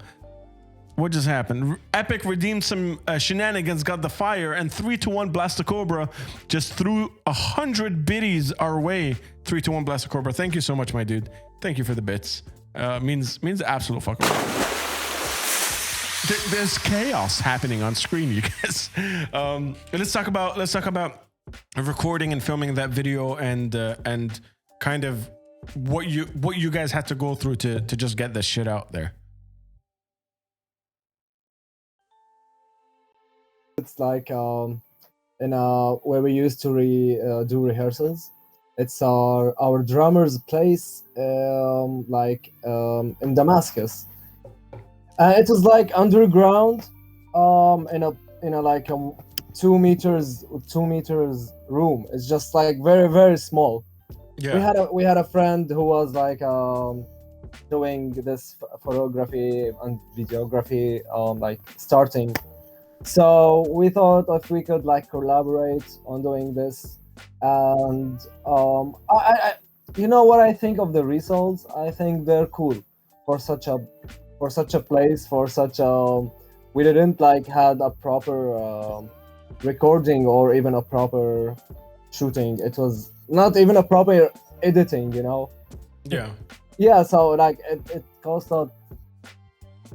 S1: What just happened? Epic redeemed some shenanigans, got the fire, and 3-1 Blast a Cobra just threw 100 biddies our way. 3-1 Blast a Cobra. Thank you so much, my dude. Thank you for the bits. Means absolute fucking. There's chaos happening on screen, you guys. Let's talk about recording and filming that video and kind of what you guys had to go through to just get this shit out there.
S2: it's like in where we used to do rehearsals. It's our drummer's place, in Damascus. It was like underground, in a like a 2 meters room. It's just like very, very small. Yeah. We had a friend who was like doing this photography and videography, like starting. So we thought if we could like collaborate on doing this, and I you know what I think of the results? I think they're cool for such a place, for such a. We didn't like had a proper recording or even a proper shooting. It was not even a proper editing, you know. Yeah, so like it cost us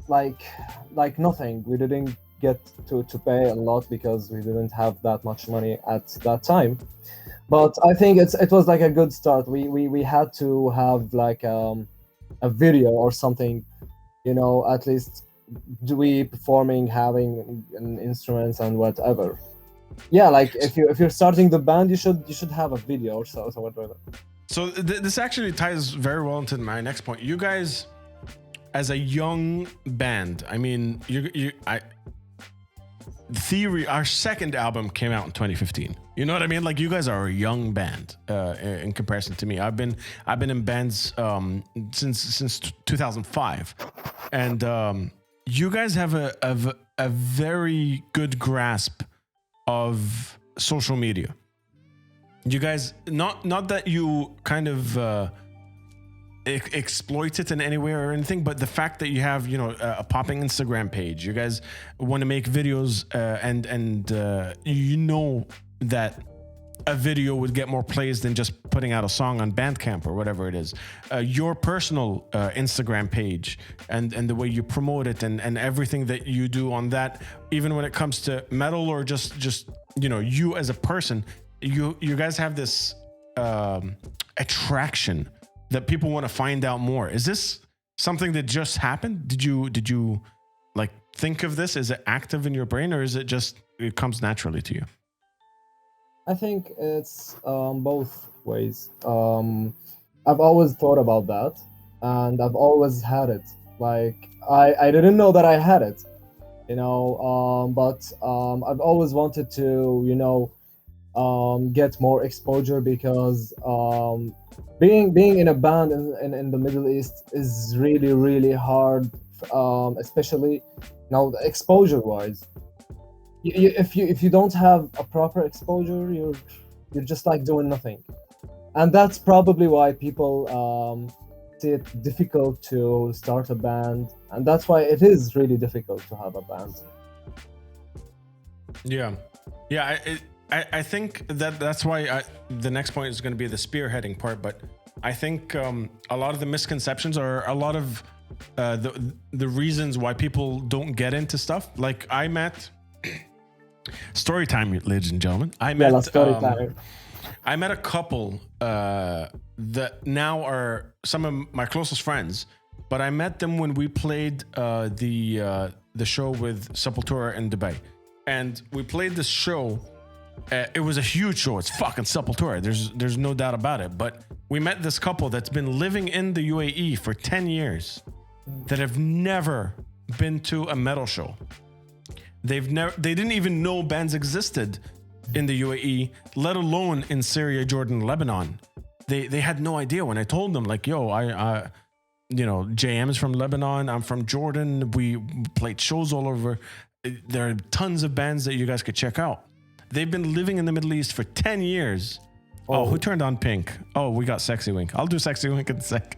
S2: like nothing. We didn't get to pay a lot because we didn't have that much money at that time. But I think it was like a good start. We had to have like a video or something, you know, at least we performing, having instruments and whatever. Yeah, like if you're starting the band, you should have a video or so whatever.
S1: So this actually ties very well into my next point. You guys, as a young band, I mean, Theory, our second album came out in 2015. You know what I mean? Like, you guys are a young band in comparison to me. I've been in bands since 2005, and you guys have a very good grasp of social media. You guys, not that you kind of exploit it in any way or anything, but the fact that you have, you know, a popping Instagram page, you guys want to make videos, and you know that a video would get more plays than just putting out a song on Bandcamp or whatever it is. Your personal Instagram page and the way you promote it and everything that you do on that, even when it comes to metal or just you know, you as a person, you guys have this attraction that people want to find out more. Is this something that just happened? Did you like think of this? Is it active in your brain, or is it just it comes naturally to you?
S2: I think it's both ways. I've always thought about that, and I've always had it. Like I didn't know that I had it, but I've always wanted to, get more exposure because being in a band in the Middle East is really really hard, especially exposure wise. If you don't have a proper exposure, you're just like doing nothing, and that's probably why people see it difficult to start a band, and that's why it is really difficult to have a band.
S1: Yeah, yeah. I think that's why the next point is going to be the spearheading part. But I think a lot of the misconceptions are a lot of the reasons why people don't get into stuff. Like I met story time, ladies and gentlemen. I met I met a couple that now are some of my closest friends, but I met them when we played the show with Sepultura in Dubai, and we played this show. It was a huge show. It's fucking Sepultura. There's no doubt about it. But we met this couple that's been living in the UAE for 10 years that have never been to a metal show. They didn't even know bands existed in the UAE, let alone in Syria, Jordan, Lebanon. They had no idea. When I told them, like, yo, I JM is from Lebanon, I'm from Jordan, we played shows all over. There are tons of bands that you guys could check out. They've been living in the Middle East for 10 years. Oh, who turned on pink? Oh, we got Sexy Wink. I'll do Sexy Wink in a sec.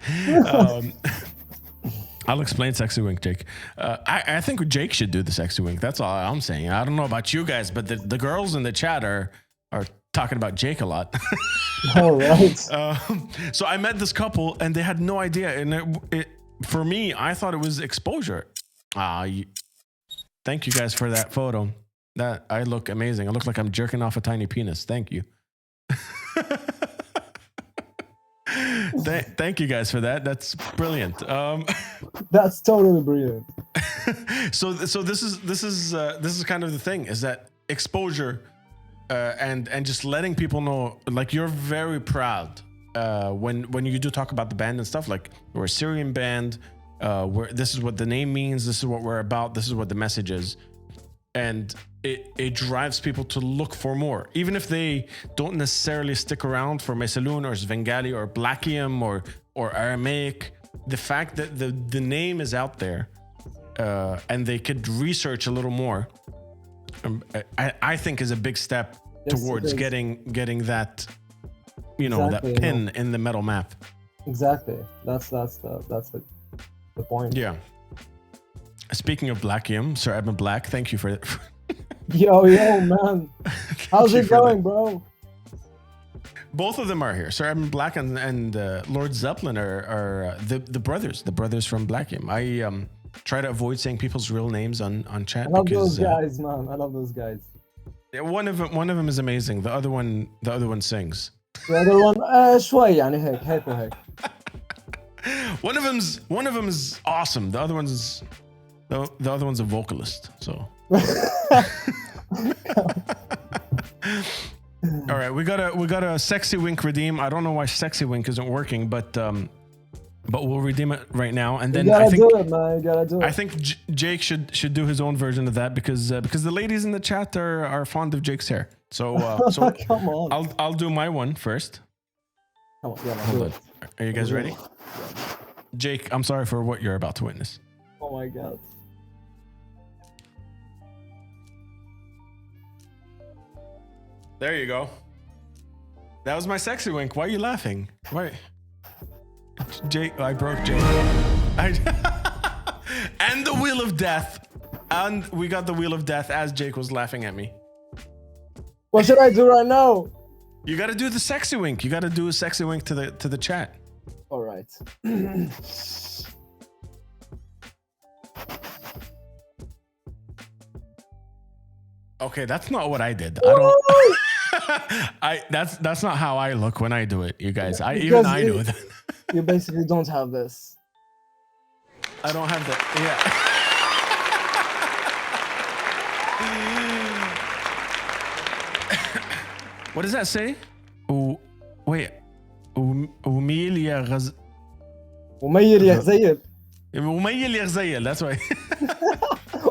S1: I'll explain Sexy Wink, Jake. I think Jake should do the Sexy Wink. That's all I'm saying. I don't know about you guys, but the girls in the chat are talking about Jake a lot.
S2: All right.
S1: So I met this couple and they had no idea. And it for me, I thought it was exposure. Thank you guys for that photo. That I look amazing. I look like I'm jerking off a tiny penis. Thank you. Thank you guys for that. That's brilliant.
S2: That's totally brilliant.
S1: So this is kind of the thing, is that exposure and just letting people know, like, you're very proud when you do talk about the band and stuff. Like, we're a Syrian band. This is what the name means. This is what we're about. This is what the message is. And it drives people to look for more, even if they don't necessarily stick around for Maysaloon or Svengali or Blackium or Aramaic. The fact that the name is out there and they could research a little more, I think is a big step towards getting that, that pin in the metal map.
S2: Exactly. That's the point.
S1: Yeah. Speaking of Blackium, Sir Edmund Black, thank you for
S2: Yo, man. How's it going, bro?
S1: Both of them are here. Sir Edmund Black and Lord Zeppelin are the brothers from Blackium. I try to avoid saying people's real names on chat.
S2: I love those guys, man. I love those guys.
S1: One of them is amazing. The other one sings.
S2: The other one, شوي يعني هيك وهيك.
S1: One of them is awesome. The other one's a vocalist. So. All right, we got a Sexy Wink redeem. I don't know why Sexy Wink isn't working, but we'll redeem it right now. And then I think
S2: do it, man. You gotta do it.
S1: I think Jake should do his own version of that because the ladies in the chat are fond of Jake's hair. So
S2: come on.
S1: I'll do my one first.
S2: Come on, yeah,
S1: hold on. Are you guys ready? Jake, I'm sorry for what you're about to witness.
S2: Oh my god.
S1: There you go. That was my Sexy Wink. Why are you laughing? Why? Jake, I broke Jake. And the Wheel of Death. And we got the Wheel of Death as Jake was laughing at me.
S2: What should I do right now?
S1: You got to do the Sexy Wink. You got to do a Sexy Wink to the chat.
S2: All right.
S1: Okay, that's not what I did. That's not how I look when I do it, you guys. I know that.
S2: You basically don't have this.
S1: I don't have that. Yeah. What does that say? Oh, wait. Umilia
S2: وميل يا غزيل.
S1: That's right.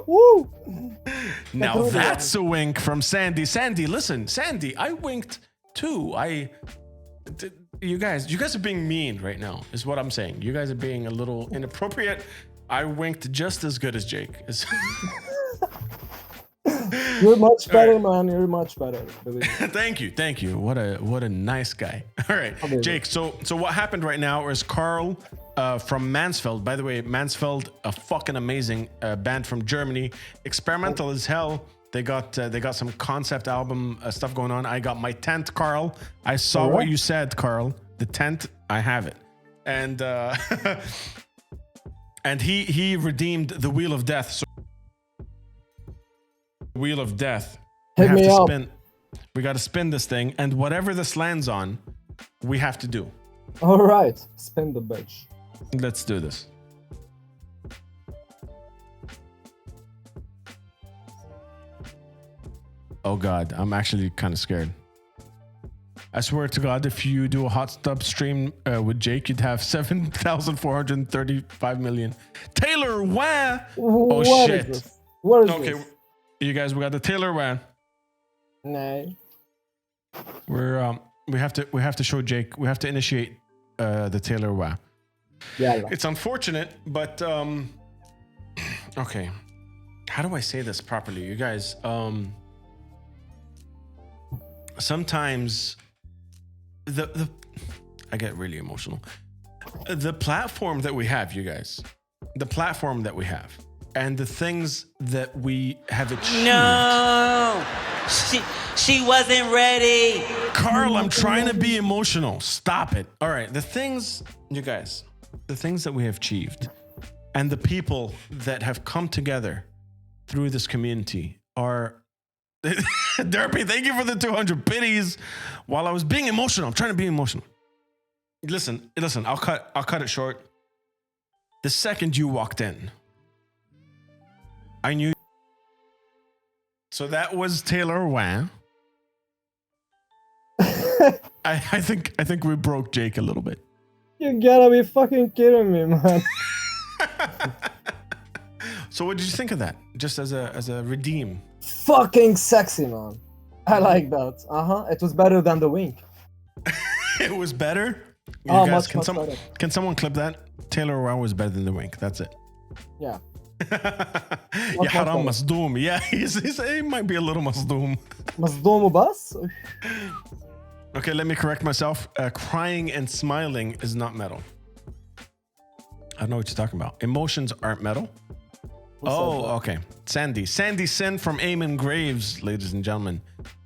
S2: Woo!
S1: Now that's a wink from Sandy. Sandy, listen, Sandy, I winked too. You guys are being mean right now, is what I'm saying. You guys are being a little inappropriate. I winked just as good as Jake.
S2: You're much better, man. You're much better. Believe me.
S1: Thank you. What a nice guy. All right, Jake. So what happened right now is Carl from Mansfeld. By the way, Mansfeld, a fucking amazing band from Germany. Experimental as hell. They got some concept album stuff going on. I got my tent, Carl. I saw what you said, Carl. The tent, I have it, and and he redeemed the Wheel of Death. So Wheel of Death.
S2: Hit me up.
S1: We got to spin this thing, and whatever this lands on, we have to do.
S2: All right, spin the bitch.
S1: Let's do this. Oh God, I'm actually kind of scared. I swear to God, if you do a hot stub stream with Jake, you'd have 7,435 million. Taylor, wah! Oh shit!
S2: What is
S1: okay,
S2: this?
S1: you guys, we got the Taylor wah.
S2: Nay.
S1: We have to show Jake. We have to initiate the Taylor wah.
S2: Yeah.
S1: It's unfortunate, but okay. How do I say this properly, you guys? Sometimes I get really emotional. The platform that we have, you guys, and the things that we have achieved.
S3: No, she wasn't ready.
S1: Carl, I'm trying to be emotional. Stop it. All right, the things, you guys, the things that we have achieved, and the people that have come together through this community are. Derpy, thank you for the 200 biddies. While I was being emotional, I'm trying to be emotional. Listen, I'll cut it short. The second you walked in, I knew. So that was Taylor Wah. I think we broke Jake a little bit.
S2: You gotta be fucking kidding me, man.
S1: So what did you think of that? Just as a redeem.
S2: Fucking sexy, man. I like that. It was better than the wink.
S1: It was better. You
S2: Oh,
S1: guys,
S2: much better.
S1: Can someone clip that? Taylor Wah was better than the wink. That's it.
S2: Yeah.
S1: Ya haram masdoom. Yeah, he might be a little masdoom.
S2: مصدوم وبس.
S1: Okay, let me correct myself. Crying and smiling is not metal. I don't know what you're talking about. Emotions aren't metal. Oh, okay. Sandy Sin from Eamon Graves, ladies and gentlemen,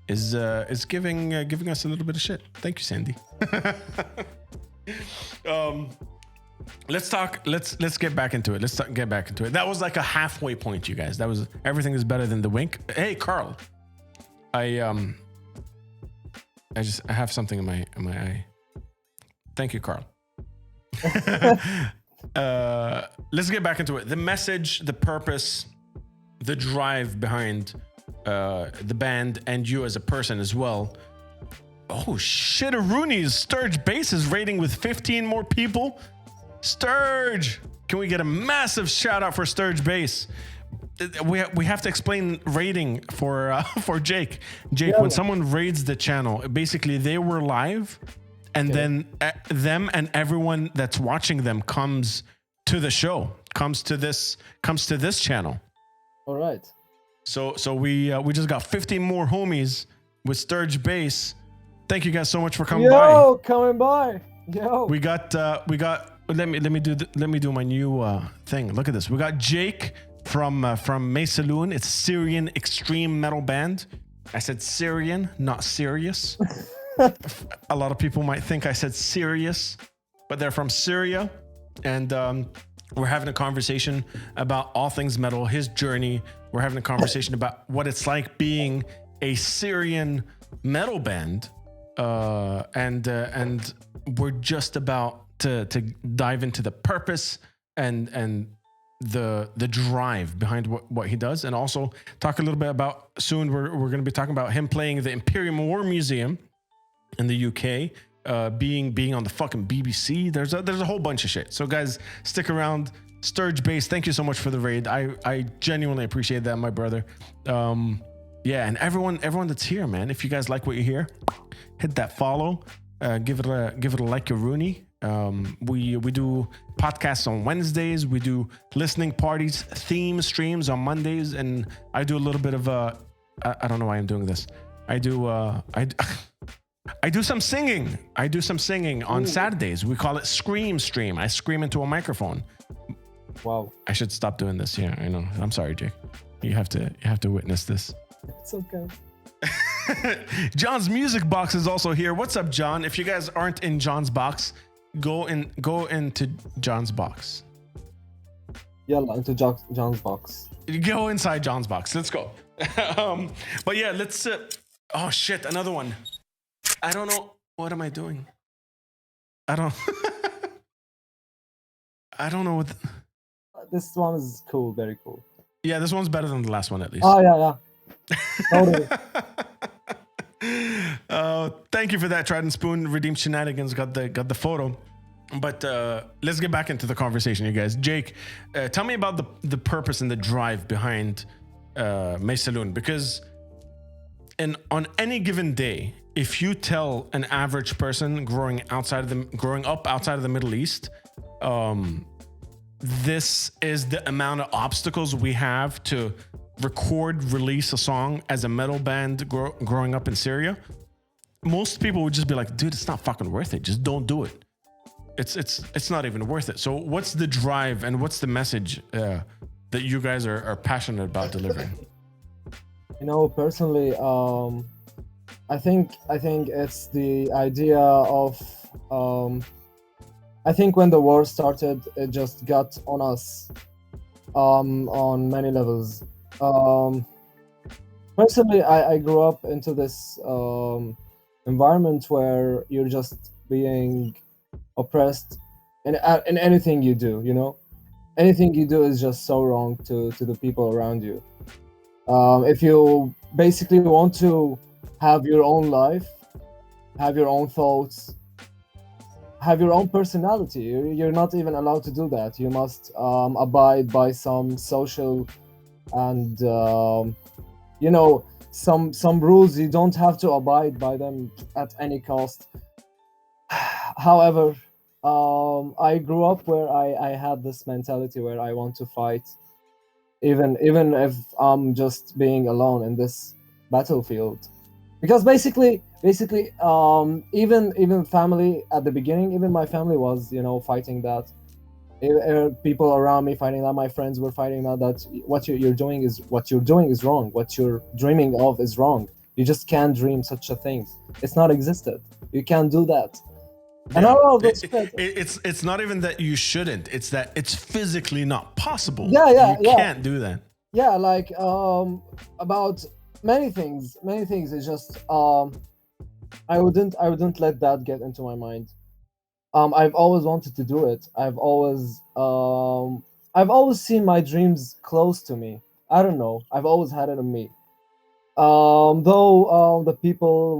S1: is giving us a little bit of shit. Thank you, Sandy. Let's talk. Let's get back into it. Get back into it. That was like a halfway point, you guys. That was everything is better than the wink. Hey, Carl, I have something in my eye. Thank you, Carl. Let's get back into it. The message, the purpose, the drive behind the band and you as a person as well. Oh shit, Rooney's Sturge Bass is rating with 15 more people. Sturge, can we get a massive shout out for Sturge Bass? We have to explain rating for Jake. Jake, when someone raids the channel, basically they were live, and then them and everyone that's watching them comes to the show, comes to this channel.
S2: All right.
S1: So we just got 15 more homies with Sturge Bass. Thank you guys so much for coming by.
S2: Coming by. Yo.
S1: We got. Let me do my new thing. Look at this. We got Jake from Maysaloon. It's a Syrian extreme metal band. I said Syrian, not serious. A lot of people might think I said serious, but they're from Syria, and we're having a conversation about all things metal, his journey. We're having a conversation about what it's like being a Syrian metal band, and we're just about to dive into the purpose and the drive behind what he does, and also talk a little bit about soon we're going to be talking about him playing the Imperial War Museum in the UK, being on the fucking BBC. There's a whole bunch of shit. So guys, stick around. Sturge Base, thank you so much for the raid. I genuinely appreciate that, my brother. Yeah, and everyone that's here, man. If you guys like what you hear, hit that follow. Give it a like a Rooney. We do podcasts on Wednesdays. We do listening parties, theme streams on Mondays, and I do a little bit of I don't know why I'm doing this. I do some singing. I do some singing on Saturdays. We call it Scream Stream. I scream into a microphone.
S2: Wow.
S1: I should stop doing this. Yeah, I know. I'm sorry, Jake. You have to witness this.
S2: It's okay.
S1: John's music box is also here. What's up, John? If you guys aren't in John's box, go into John's box.
S2: Yalla, into John's box.
S1: Go inside John's box. Let's go. But yeah, let's. Oh shit, another one. I don't know. What am I doing? I don't. I don't know what.
S2: This one is cool, very cool.
S1: Yeah, this one's better than the last one at least.
S2: Oh yeah. Totally.
S1: Thank you for that, Trident Spoon. Redeemed Shenanigans got the photo. But let's get back into the conversation, you guys. Jake, tell me about the purpose and the drive behind Maysaloon, because on any given day, if you tell an average person growing up outside of the Middle East, this is the amount of obstacles we have to release a song as a metal band growing up in Syria, most people would just be like, dude, it's not fucking worth it. Just don't do it. It's not even worth it. So what's the drive and what's the message that you guys are passionate about delivering?
S2: You know, personally, I think it's the idea of I think when the war started, it just got on us on many levels. Personally, I grew up into this environment where you're just being oppressed in anything you do, you know? Anything you do is just so wrong to the people around you. If you basically want to have your own life, have your own thoughts, have your own personality, you're not even allowed to do that. You must abide by some social and you know, some rules. You don't have to abide by them at any cost. However, I grew up where I had this mentality where I want to fight, even if I'm just being alone in this battlefield. Because basically, even family at the beginning, even my family was, you know, fighting that. People around me fighting that. My friends were fighting that what you're doing is wrong. What you're dreaming of is wrong. You just can't dream such a thing. It's not existed. You can't do that.
S1: Yeah,
S2: and all
S1: it's not even that you shouldn't. It's that it's physically not possible.
S2: Yeah.
S1: You can't do that.
S2: Yeah, like about many things. It's just I wouldn't let that get into my mind. I've always wanted to do it. I've always seen my dreams close to me. I don't know. I've always had it in me. Though the people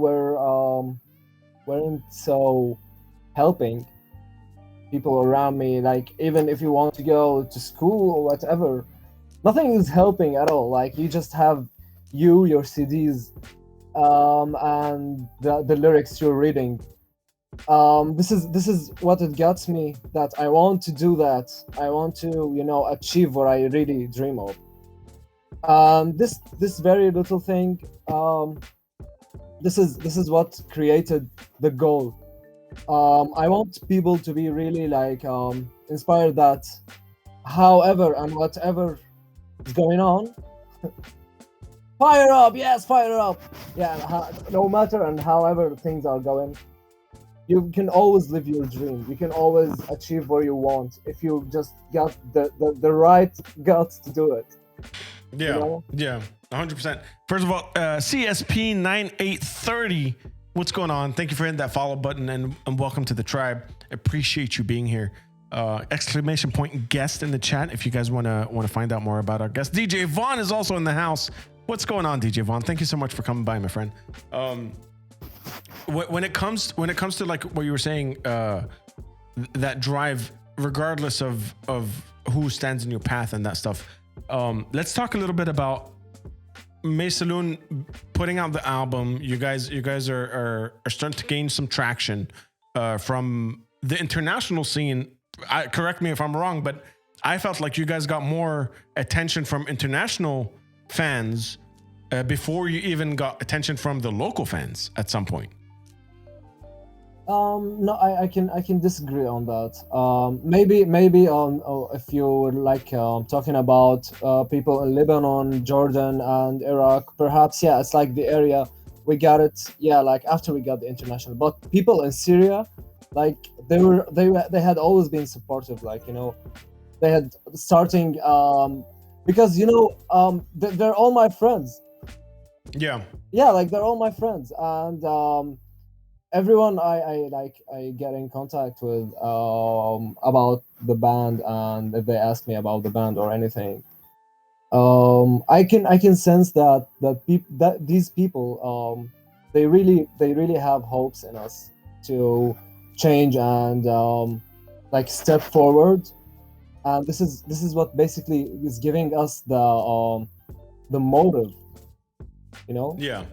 S2: weren't so helping. People around me, like, even if you want to go to school or whatever, nothing is helping at all. Like, you just have your CDs and the lyrics you're reading. This is what it gets me, that I want to do that. I want to, you know, achieve what I really dream of. This very little thing, this is what created the goal. I want people to be really like inspired that however and whatever is going on, fire up, yes, fire up. Yeah, no matter and however things are going, you can always live your dream. You can always achieve what you want if you just got the right guts to do it.
S1: Yeah,
S2: you know?
S1: Yeah, 100%. First of all, CSP9830, what's going on? Thank you for hitting that follow button and welcome to the tribe. Appreciate you being here. Exclamation point guest in the chat if you guys want to find out more about our guest. DJ Vaughn is also in the house. What's going on, DJ Vaughn? Thank you so much for coming by, my friend. when it comes to like what you were saying, that drive, regardless of who stands in your path and that stuff. Let's talk a little bit about Maysaloon putting out the album. You guys are starting to gain some traction from the international scene. Correct me if I'm wrong, but I felt like you guys got more attention from international fans before you even got attention from the local fans at some point.
S2: No, I can disagree on that. Maybe if you were like talking about people in Lebanon, Jordan, and Iraq, perhaps it's like the area we got it. Yeah, like after we got the international, but people in Syria, like they had always been supportive. Like they had starting because they're all my friends.
S1: Yeah,
S2: like they're all my friends, and everyone I get in contact with about the band, and if they ask me about the band or anything, I can sense that these people they really have hopes in us to change and like step forward, and this is what basically is giving us the motive,
S1: yeah.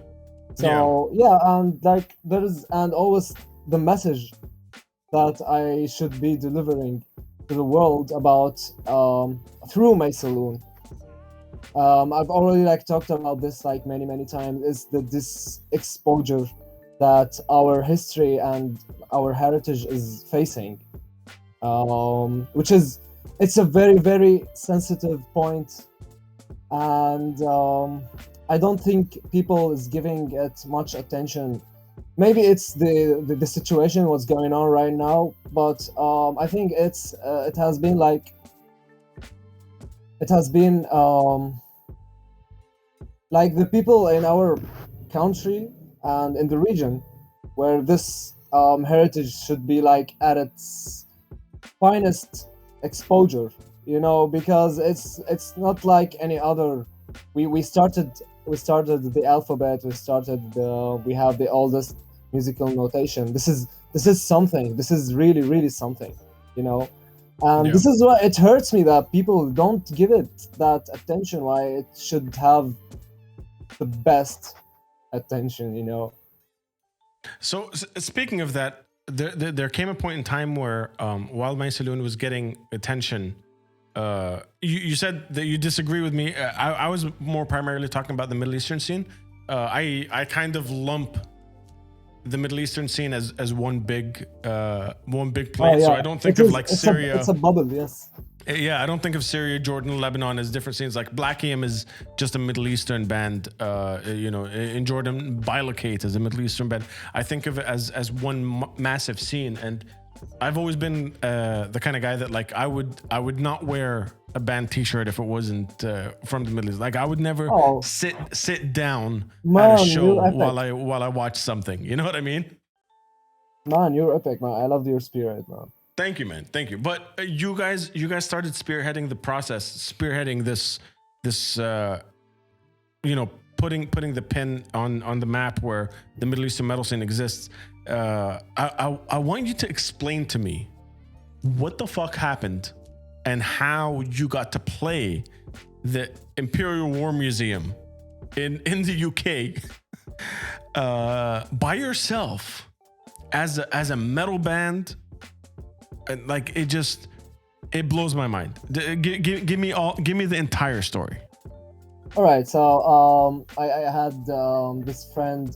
S2: So and like there is, and always the message that I should be delivering to the world about through Maysaloon. I've already like talked about this like many times, is this exposure that our history and our heritage is facing, which is, it's a very sensitive point, and I don't think people is giving it much attention. Maybe it's the situation what's going on right now, but I think it has been like the people in our country and in the region where this heritage should be like at its finest exposure, because it's not like any other. We started the alphabet. We have the oldest musical notation. This is something. This is really something, and this is why it hurts me that people don't give it that attention. Why it should have the best attention,
S1: So speaking of that, there came a point in time where while Maysaloon was getting attention, you said that you disagree with me. I was more primarily talking about the Middle Eastern scene. I kind of lump the Middle Eastern scene as one big plate. So I don't think of like Syria.
S2: It's a bubble, yes.
S1: Yeah, I don't think of Syria, Jordan, Lebanon as different scenes. Like Black Em is just a Middle Eastern band. In Jordan, Bilocate is a Middle Eastern band. I think of it as one massive scene. And I've always been the kind of guy that like I would not wear a band T-shirt if it wasn't from the Middle East. Like I would never sit down at a show while I watch something. You know what I mean?
S2: Man, you're epic, man. I love your spirit, man.
S1: Thank you, man. Thank you. But you guys started spearheading the process, spearheading this putting the pin on the map where the Middle Eastern metal scene exists. I want you to explain to me what the fuck happened and how you got to play the Imperial War Museum in the UK by yourself as a metal band. And like it blows my mind. Give me the entire story.
S2: All right, so I had this friend.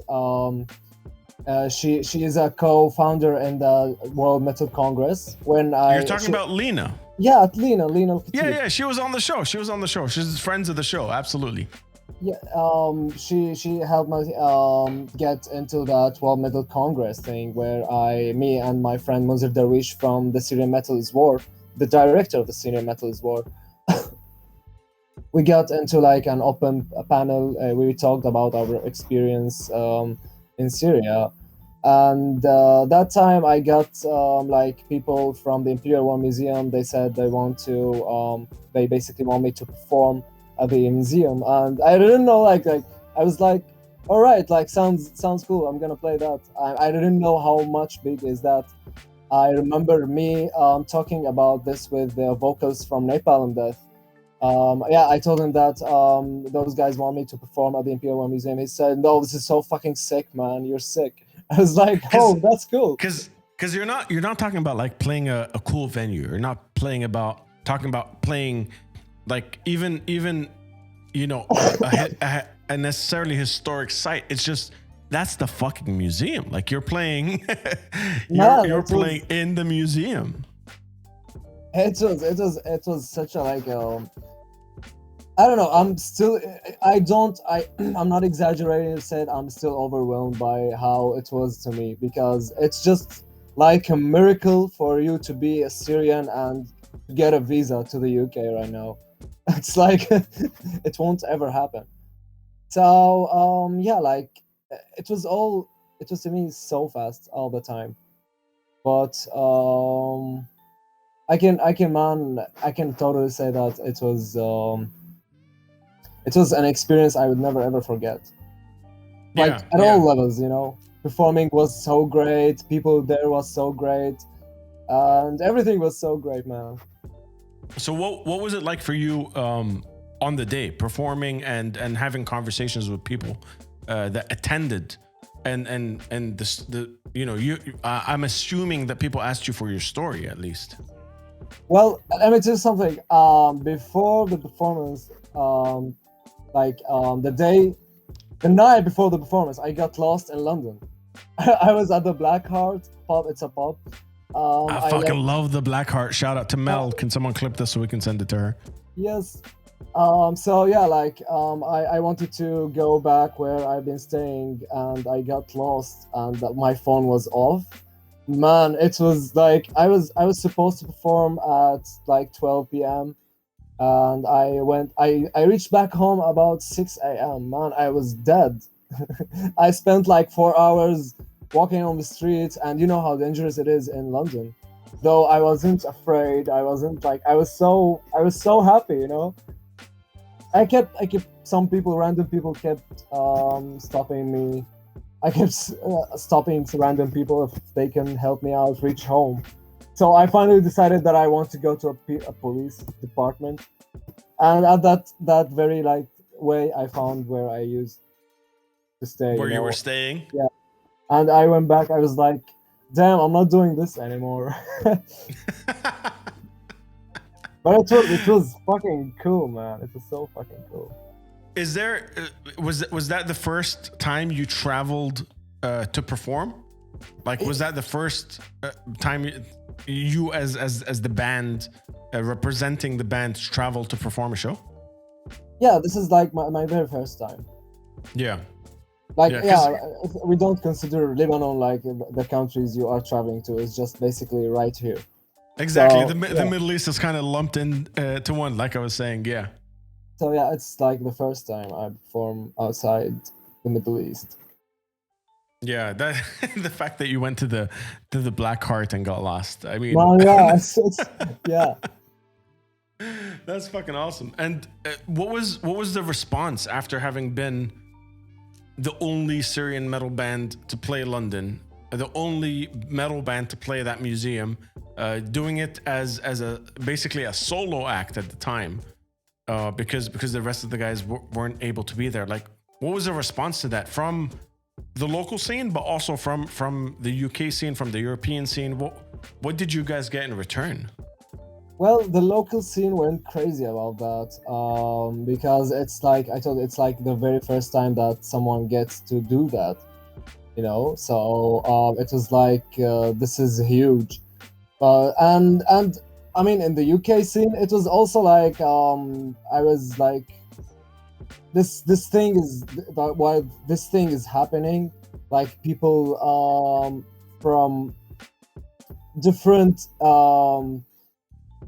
S2: She is a co-founder in the World Metal Congress. You're
S1: talking about Lena.
S2: Yeah, Lena.
S1: Yeah, she was on the show. She's friends of the show. Absolutely.
S2: Yeah, she helped me get into that World Metal Congress thing where me and my friend Munzir Darwish from the Syrian Metal is War, the director of the Syrian Metal is War, we got into like an open panel. We talked about our experience in Syria, and that time I got like people from the Imperial War Museum. They said they basically want me to perform at the museum, and I didn't know like I was like all right, like sounds cool. I'm gonna play that. I didn't know how much big is that. I remember me talking about this with the vocals from Napalm Death. Yeah, I told him that those guys want me to perform at the Imperial War Museum. He said, "No, this is so fucking sick, man. You're sick." I was like, "Oh, that's cool."
S1: Because you're not talking about like playing a cool venue. You're not talking about playing like even you know a necessarily historic site. It's just that's the fucking museum. Like you're playing you're playing in the museum.
S2: It was such a like I don't know. I'm not exaggerating to say I'm still overwhelmed by how it was to me, because it's just like a miracle for you to be a Syrian and get a visa to the UK right now. It's like it won't ever happen. So yeah, like it was to me so fast all the time. But I can totally say that it was an experience I would never ever forget. Like at all levels, you know. Performing was so great, people there was so great, and everything was so great, man.
S1: So what was it like for you on the day, performing and having conversations with people that attended, and the you know, I'm assuming that people asked you for your story at least.
S2: Well, let me tell you something. Before the performance, the night before the performance, I got lost in London. I was at the Black Heart pub. It's a pub.
S1: I fucking love the Black Heart. Shout out to Mel. Can someone clip this so we can send it to her?
S2: Yes. So yeah, like I wanted to go back where I've been staying, and I got lost, and my phone was off. Man, it was like I was supposed to perform at like 12 p.m. and I reached back home about 6 a.m. Man, I was dead. I spent like 4 hours walking on the streets, and you know how dangerous it is in London. Though I wasn't afraid. I was so happy, you know. I kept random people kept stopping me. I kept stopping random people if they can help me out reach home. So I finally decided that I want to go to a police department, and at that very like way, I found where I used to stay.
S1: Where you were staying?
S2: Yeah. And I went back. I was like, damn, I'm not doing this anymore. But it was fucking cool, man. It was so fucking cool.
S1: Is there was that the first time you traveled to perform? Like, was that the first time you as the band representing the band traveled to perform a show?
S2: Yeah, this is like my very first time.
S1: Yeah.
S2: Like we don't consider Lebanon like the countries you are traveling to. It's just basically right here.
S1: Exactly. So, the Middle East is kind of lumped in to one, like I was saying. Yeah.
S2: So yeah, it's like the first time I perform outside the Middle East.
S1: Yeah, that the fact that you went to the Black Heart and got lost. I mean,
S2: well, yeah, yeah.
S1: That's fucking awesome. And what was the response after having been the only Syrian metal band to play London, the only metal band to play that museum, doing it as a basically a solo act at the time, because the rest of the guys weren't able to be there? Like, what was the response to that from the local scene, but also from the UK scene, from the European scene? What did you guys get in return?
S2: Well, the local scene went crazy about that, because it's like I told you, it's like the very first time that someone gets to do that, you know. So it was like this is huge, and I mean in the UK scene, it was also like I was like this thing is while this thing is happening, like people from different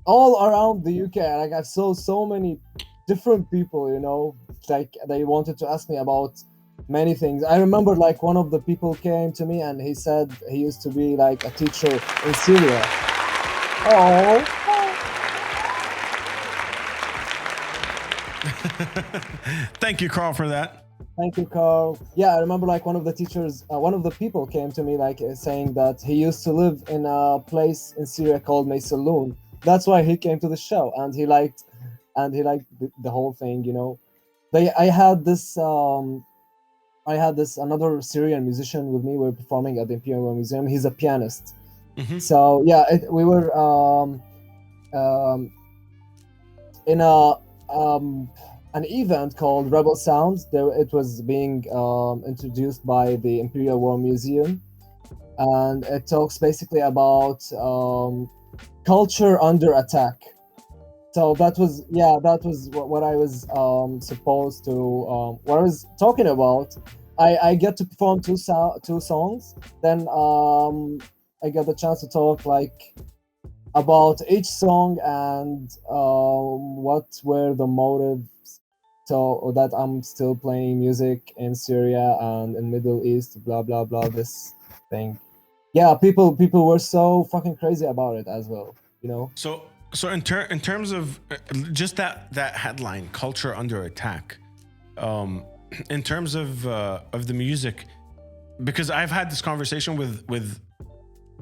S2: all around the UK. Like I saw so many different people, you know, like they wanted to ask me about many things. I remember like one of the people came to me and he said he used to be like a teacher in Syria. Oh.
S1: Thank you, Carl, for that.
S2: Thank you, Carl. Yeah, I remember like one of the teachers, one of the people came to me like saying that he used to live in a place in Syria called Maysaloon. That's why he came to the show, and he liked the whole thing. You know, I had this another Syrian musician with me. We were performing at the Imperial War Museum. He's a pianist.
S1: Mm-hmm.
S2: So yeah, we were in a an event called Rebel Sounds. There, it was being introduced by the Imperial War Museum, and it talks basically about culture under attack. So that was what I was supposed to what I was talking about. I get to perform two songs, then I get the chance to talk like about each song and what were the motives so that I'm still playing music in Syria and in Middle East, blah blah blah, this thing. Yeah, people were so fucking crazy about it as well, you know.
S1: So in terms of just that headline, culture under attack, in terms of the music, because I've had this conversation with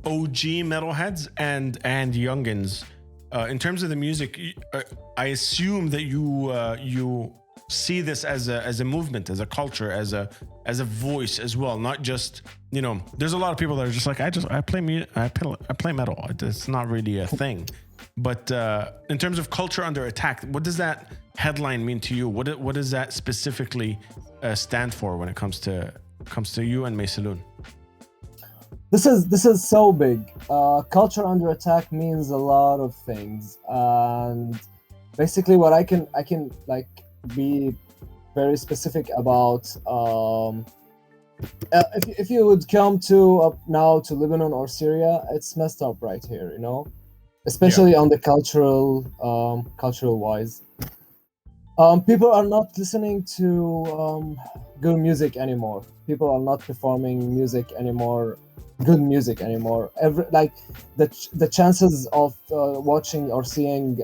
S1: OG metalheads and youngins. In terms of the music, I assume that you see this as a movement, as a culture, as a voice as well, not just, you know. There's a lot of people that are just like, I play metal. It's not really a thing. But in terms of culture under attack, what does that headline mean to you? What does that specifically stand for when it comes to you and Maysaloon?
S2: This is so big. Culture under attack means a lot of things, and basically, what I can like be very specific about. If you would come to now to Lebanon or Syria, it's messed up right here, you know, especially on the cultural wise. People are not listening to good music anymore. People are not performing music anymore. Good music anymore. The chances of watching or seeing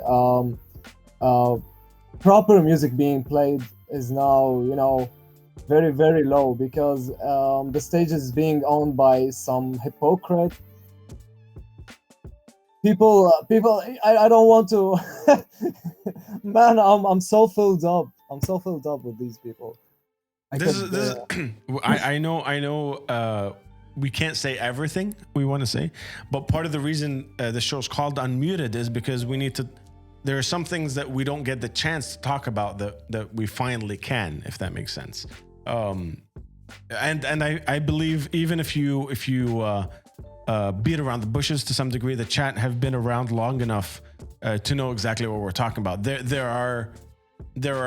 S2: proper music being played is now, you know, very very low, because the stage is being owned by some hypocrite people. I don't want to man, I'm so filled up with these people.
S1: I know we can't say everything we want to say, but part of the reason the show's called Unmuted is because there are some things that we don't get the chance to talk about that we finally can, if that makes sense. And I believe even if you beat around the bushes to some degree, the chat have been around long enough to know exactly what we're talking about. There are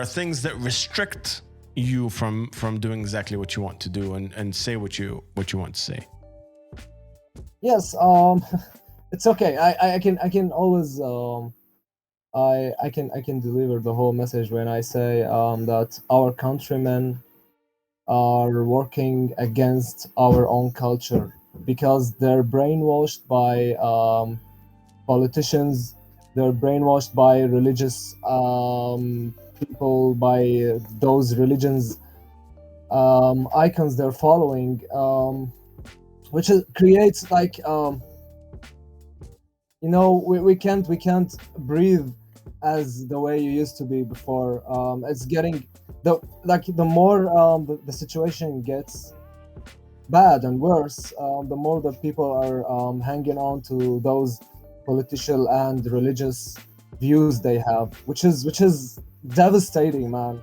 S1: things that restrict you from doing exactly what you want to do and say what you want to say.
S2: Yes, it's okay. I can always I can deliver the whole message when I say that our countrymen are working against our own culture because they're brainwashed by politicians, they're brainwashed by religious people, by those religions icons they're following, which creates like you know, we can't breathe as the way you used to be before. It's getting the more the situation gets bad and worse, the more that people are hanging on to those political and religious views they have, which is devastating, man.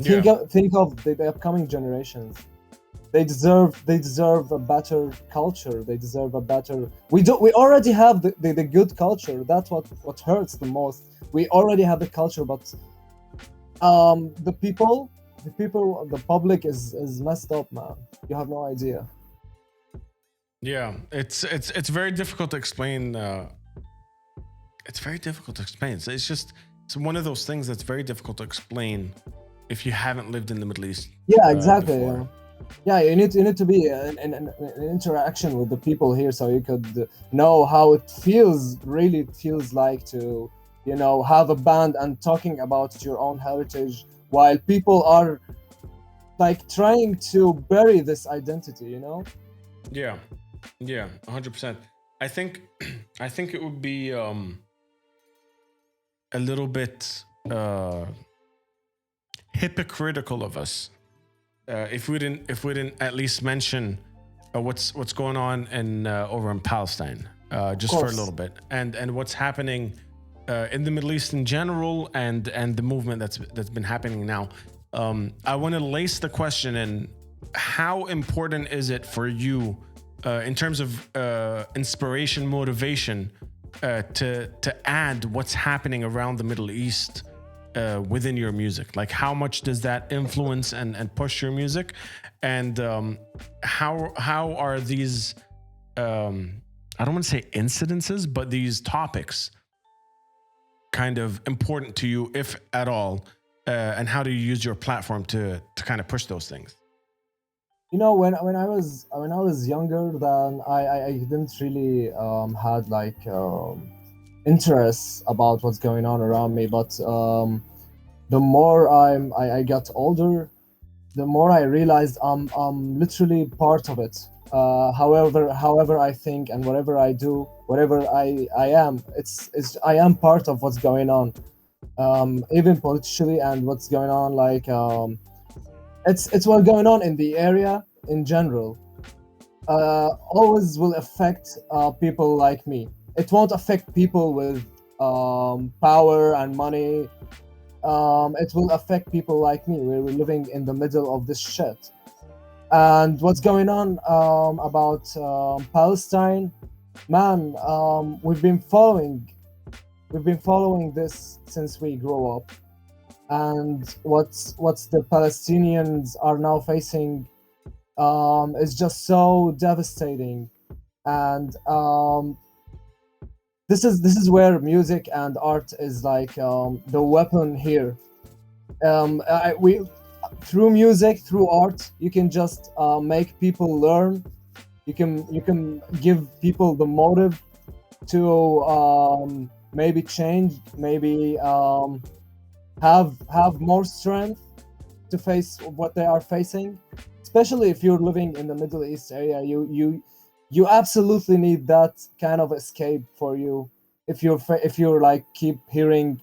S2: Think of the upcoming generations. They deserve a better culture. They deserve a better. We already have the good culture. That's what hurts the most. We already have the culture, but the public is messed up, man. You have no idea.
S1: Yeah, it's very difficult to explain. It's very difficult to explain. It's one of those things that's very difficult to explain if you haven't lived in the Middle East.
S2: Yeah, exactly. Yeah, you need to be in interaction with the people here, so you could know how it really feels like to, you know, have a band and talking about your own heritage while people are like trying to bury this identity, you know?
S1: Yeah, 100%. I think it would be a little bit hypocritical of us if we didn't at least mention what's going on in over in Palestine, just for a little bit, and what's happening in the Middle East in general, and the movement that's been happening now. I want to lace the question in: how important is it for you, in terms of inspiration, motivation, to add what's happening around the Middle East within your music? Like, how much does that influence and push your music? And how are these, I don't want to say incidences, but these topics kind of important to you, if at all? And how do you use your platform to kind of push those things?
S2: You know, when I was younger, then I didn't really had like interests about what's going on around me. But the more I got older, the more I realized I'm literally part of it. However I think and whatever I do, whatever I am, it's I am part of what's going on, even politically, and what's going on, like it's what's going on in the area in general. Always will affect people like me. It won't affect people with power and money. It will affect people like me. We're living in the middle of this shit. And what's going on about Palestine, man, we've been following this since we grew up. And what's the Palestinians are now facing is just so devastating. And this is where music and art is like the weapon here. We through music, through art, you can just make people learn. You can give people the motive to maybe change, maybe have more strength to face what they are facing. Especially if you're living in the Middle East area, you absolutely need that kind of escape for you. If you're like keep hearing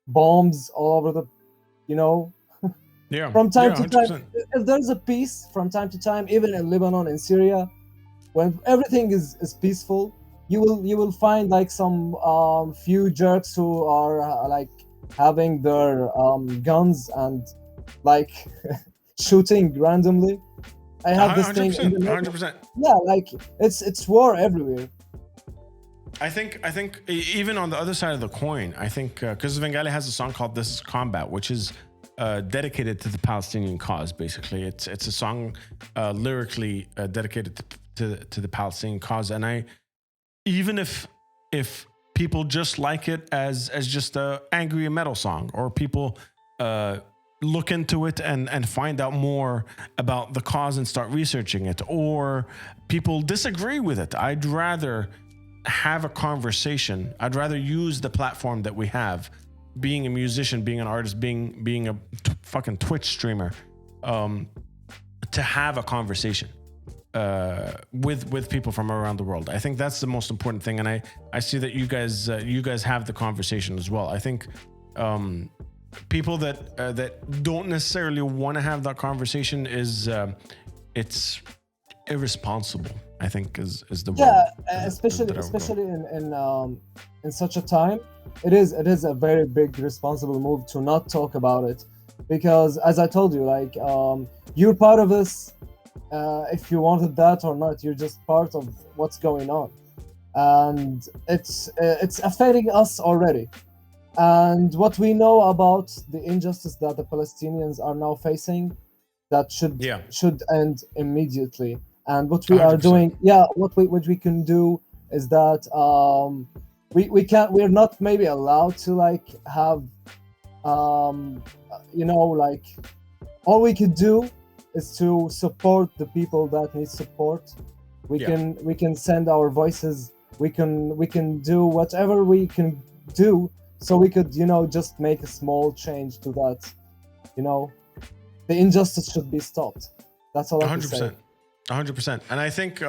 S2: bombs all over the, you know.
S1: Yeah.
S2: From time to
S1: 100%.
S2: time, if there's a peace from time to time, even in Lebanon, in Syria, when everything is peaceful, you will find like some few jerks who are like having their guns and like shooting randomly. I have this thing.
S1: 100%.
S2: Yeah, like it's war everywhere.
S1: I think even on the other side of the coin, I think because Vengali has a song called "This Is Combat," which is dedicated to the Palestinian cause. Basically, it's a song lyrically dedicated to the Palestinian cause. And even if people just like it as just a angry metal song, or people look into it and find out more about the cause and start researching it, or people disagree with it, I'd rather have a conversation. I'd rather use the platform that we have, being a musician, being an artist, being a fucking Twitch streamer, to have a conversation with people from around the world. I think that's the most important thing, and I see that you guys have the conversation as well. I think people that don't necessarily want to have that conversation is it's irresponsible, I think is the
S2: yeah
S1: word.
S2: especially in such a time. It is a very big responsible move to not talk about it, because as I told you, like you're part of this, if you wanted that or not, you're just part of what's going on, and it's affecting us already. And what we know about the injustice that the Palestinians are now facing, that should end immediately. And what we 100%. Are doing, what we can do is that we're not maybe allowed to like have like all we could do is to support the people that need support. We can send our voices. We can do whatever we can do, so we could just make a small change to that, the injustice should be stopped. That's all I can say.
S1: 100%. 100%. And I think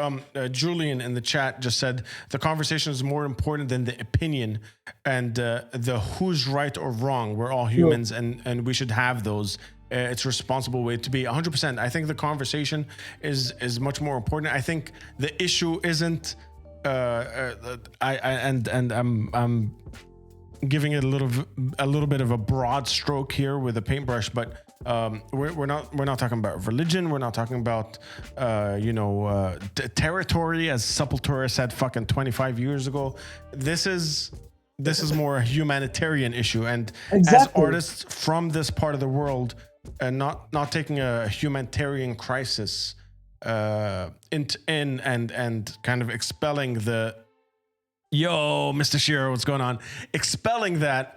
S1: Julian in the chat just said the conversation is more important than the opinion and the who's right or wrong. We're all humans, and we should have those. It's a responsible way to be. 100%. I think the conversation is much more important. I think the issue isn't. I'm giving it a little bit of a broad stroke here with a paintbrush, but we're not talking about religion. We're not talking about territory, as Sepultura said fucking 25 years ago. This is more a humanitarian issue, and as artists from this part of the world, and not taking a humanitarian crisis in and kind of expelling the Mr. Shearer, what's going on? Expelling that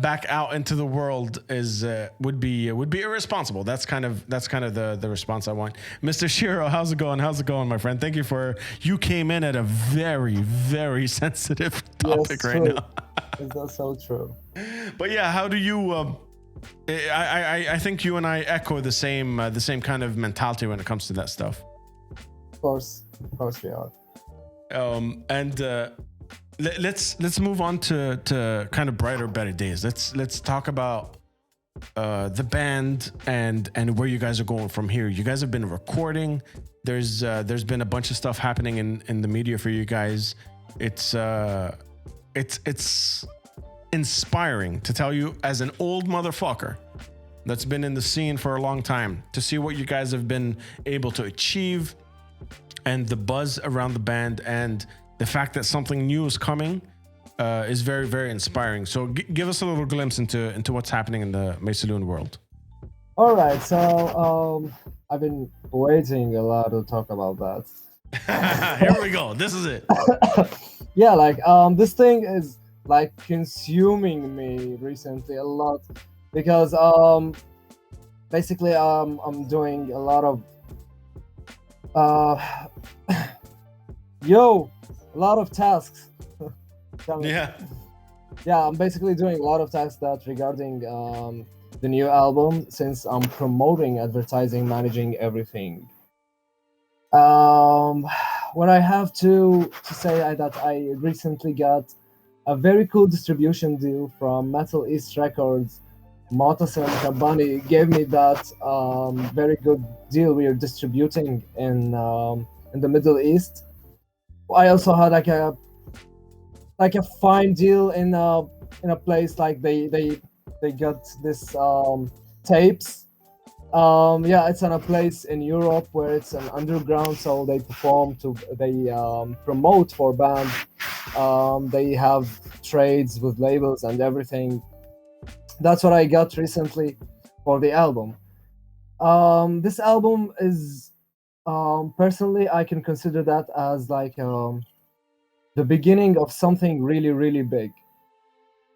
S1: back out into the world would be irresponsible. That's kind of the response I want. Mr. Shearer, how's it going? How's it going, my friend? Thank you you came in at a very, very sensitive topic right now.
S2: That's so true.
S1: But yeah, how do you? I think you and I echo the same kind of mentality when it comes to that stuff.
S2: Of course we are.
S1: Let's move on to kind of brighter, better days. Let's talk about the band and where you guys are going from here. You guys have been recording. There's been a bunch of stuff happening in the media for you guys. It's inspiring, to tell you, as an old motherfucker that's been in the scene for a long time, to see what you guys have been able to achieve, and the buzz around the band, and the fact that something new is coming is very, very inspiring. So give us a little glimpse into what's happening in the Maysaloon world.
S2: All right, so I've been waiting a lot to talk about that.
S1: Here we go. This is it.
S2: Yeah, like this thing is like consuming me recently a lot, because basically I'm doing a lot of a lot of tasks. Yeah, I'm basically doing a lot of tasks that regarding the new album, since I'm promoting, advertising, managing everything. When I have to say that I recently got a very cool distribution deal from Metal East Records. Motas and Kabani gave me that very good deal. We are distributing in the Middle East. I also had like a fine deal in a place, like they got this tapes. It's in a place in Europe where it's an underground, so they promote for band. They have trades with labels and everything. That's what I got recently for the album. This album is personally, I can consider that as like the beginning of something really, really big.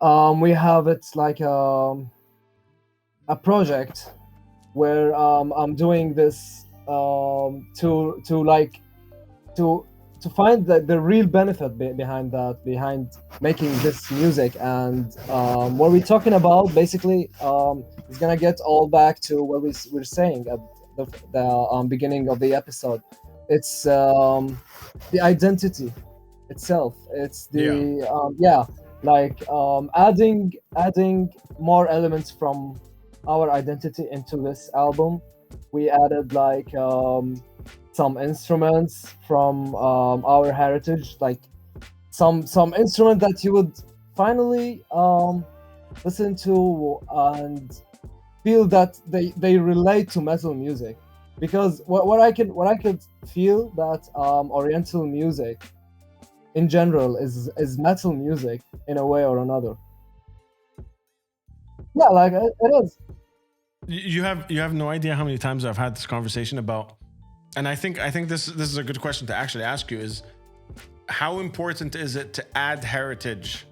S2: We have it like a project where I'm doing this to find the real benefit behind making this music. And what we're talking about basically is gonna get all back to what we're saying at the beginning of the episode. It's the identity itself. It's adding more elements from our identity into this album. We added like some instruments from our heritage, like some instrument that you would finally listen to and feel that they relate to metal music. Because what I could feel that Oriental music in general is metal music in a way or another. Yeah, like it is.
S1: You have no idea how many times I've had this conversation about, and I think this is a good question to actually ask you, is how important is it to add heritage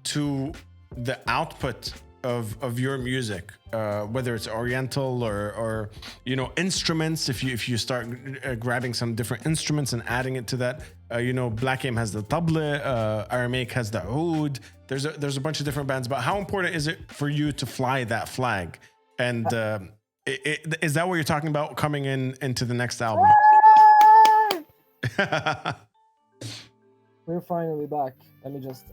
S1: to the output of your music, whether it's Oriental or instruments. If you start grabbing some different instruments and adding it to that, Black Aim has the tabla, Aramaic has the oud. There's a bunch of different bands. But how important is it for you to fly that flag? And Is that what you're talking about coming into the next album?
S2: We're finally back. Let me just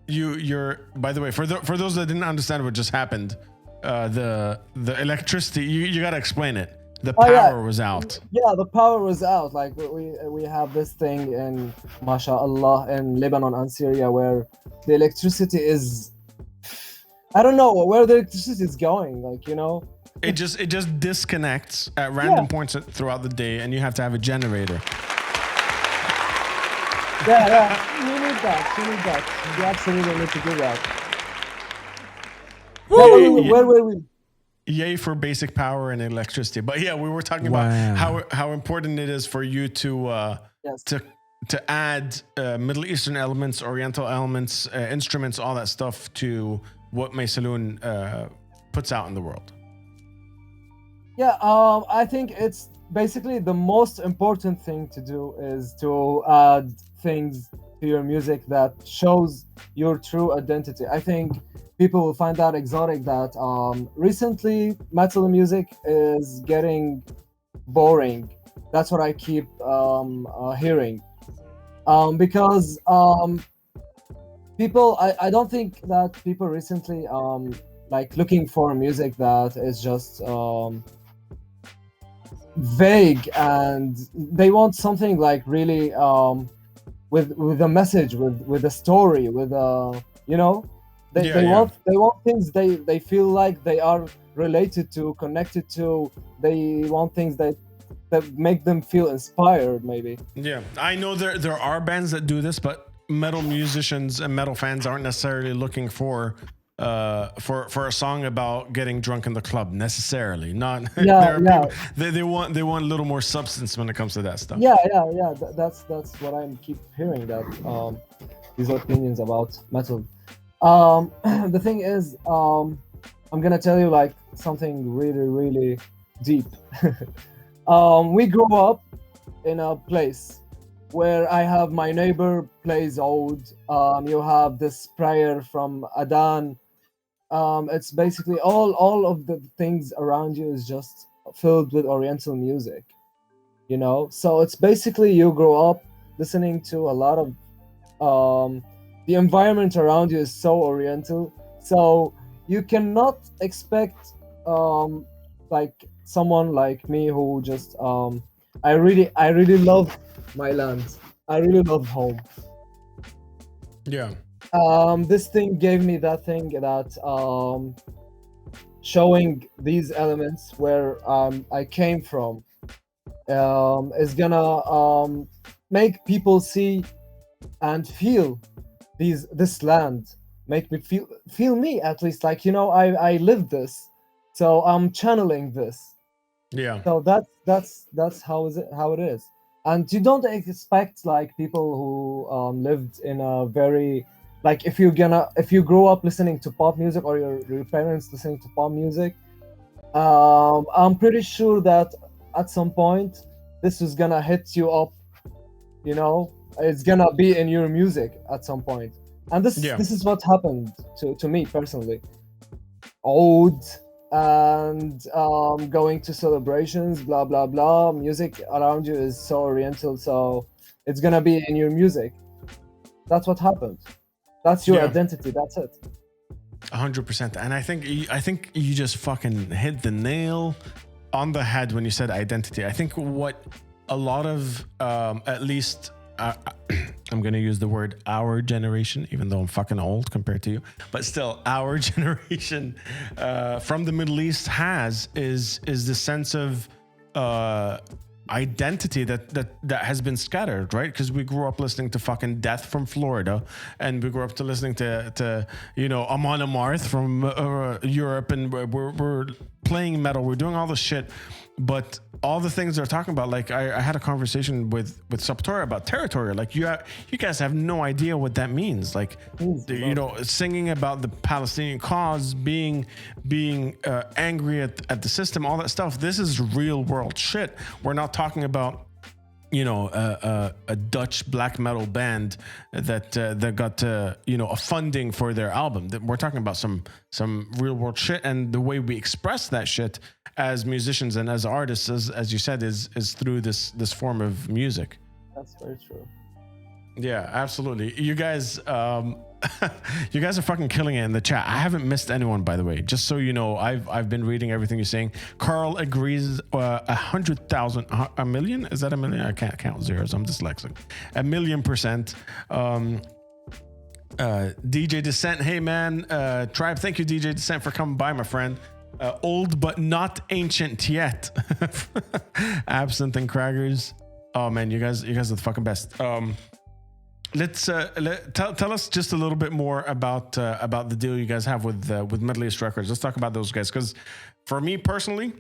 S1: You're by the way, for those that didn't understand what just happened, the electricity, you got to explain it. The power was out.
S2: Yeah, the power was out. Like we have this thing in MashaAllah in Lebanon and Syria where the electricity is, I don't know where the electricity is going. Like, you know,
S1: it just disconnects at random points throughout the day, and you have to have a generator.
S2: Yeah, you need that. You absolutely need to do that. Where were we?
S1: Yay for basic power and electricity. But yeah, we were talking about how important it is for you to to add Middle Eastern elements, Oriental elements, instruments, all that stuff to what Maysaloon puts out in the world.
S2: Yeah, I think it's basically the most important thing to do is to add things to your music that shows your true identity. I think people will find out exotic that recently metal music is getting boring. That's what I keep hearing. Because people, I don't think that people recently like looking for music that is just vague, and they want something like really with a message, with a story, with you know. They want things they feel like they are related to, connected to. They want things that make them feel inspired, maybe.
S1: Yeah, I know there are bands that do this, but metal musicians and metal fans aren't necessarily looking for a song about getting drunk in the club necessarily. Not they want a little more substance when it comes to that stuff.
S2: Yeah. That's what I keep hearing, that these opinions about metal. The thing is, I'm gonna tell you like something really, really deep. We grew up in a place where I have my neighbor plays oud. You have this prayer from Adan. It's basically all of the things around you is just filled with Oriental music, you know. So it's basically you grow up listening to a lot of the environment around you is so Oriental, so you cannot expect like someone like me who just I really love my land. I really love home.
S1: Yeah.
S2: This thing gave me that thing that showing these elements where I came from is gonna make people see and feel this land, make me feel me, at least, like, you know, I lived this, so I'm channeling this.
S1: Yeah.
S2: So that's how it is. And you don't expect like people who lived in a very, like, if you grew up listening to pop music, or your parents listening to pop music, I'm pretty sure that at some point this is gonna hit you up, you know. It's gonna be in your music at some point, and this is what happened to me personally. Oud and going to celebrations, blah blah blah. Music around you is so Oriental, so it's gonna be in your music. That's what happened. That's your identity. That's it.
S1: 100%. And I think you just fucking hit the nail on the head when you said identity. I think what a lot of at least. I'm going to use the word our generation, even though I'm fucking old compared to you, but still our generation from the Middle East is the sense of identity that has been scattered, right? Because we grew up listening to fucking Death from Florida, and we grew up to listening to you know, Amon Amarth from Europe, and we're playing metal, we're doing all this shit, but all the things they're talking about, like I had a conversation with Saptora about territory. Like you guys have no idea what that means. Like, you know, singing about the Palestinian cause, being angry at the system, all that stuff. This is real world shit. We're not talking about a Dutch black metal band that got a funding for their album. We're talking about some real world shit, and the way we express that shit as musicians and as artists, as you said, is through this form of music.
S2: That's very true.
S1: Yeah, absolutely. You guys, you guys are fucking killing it in the chat. I haven't missed anyone, by the way. Just so you know, I've been reading everything you're saying. Carl agrees. 100,000, a million? Is that a million? I can't count zeros. I'm dyslexic. 1,000,000%. DJ Descent, hey man, Tribe. Thank you, DJ Descent, for coming by, my friend. Old but not ancient yet. Absinthe and crackers. Oh man, you guys are the fucking best. Let's tell us just a little bit more about the deal you guys have with Middle East Records. Let's talk about those guys, because for me personally,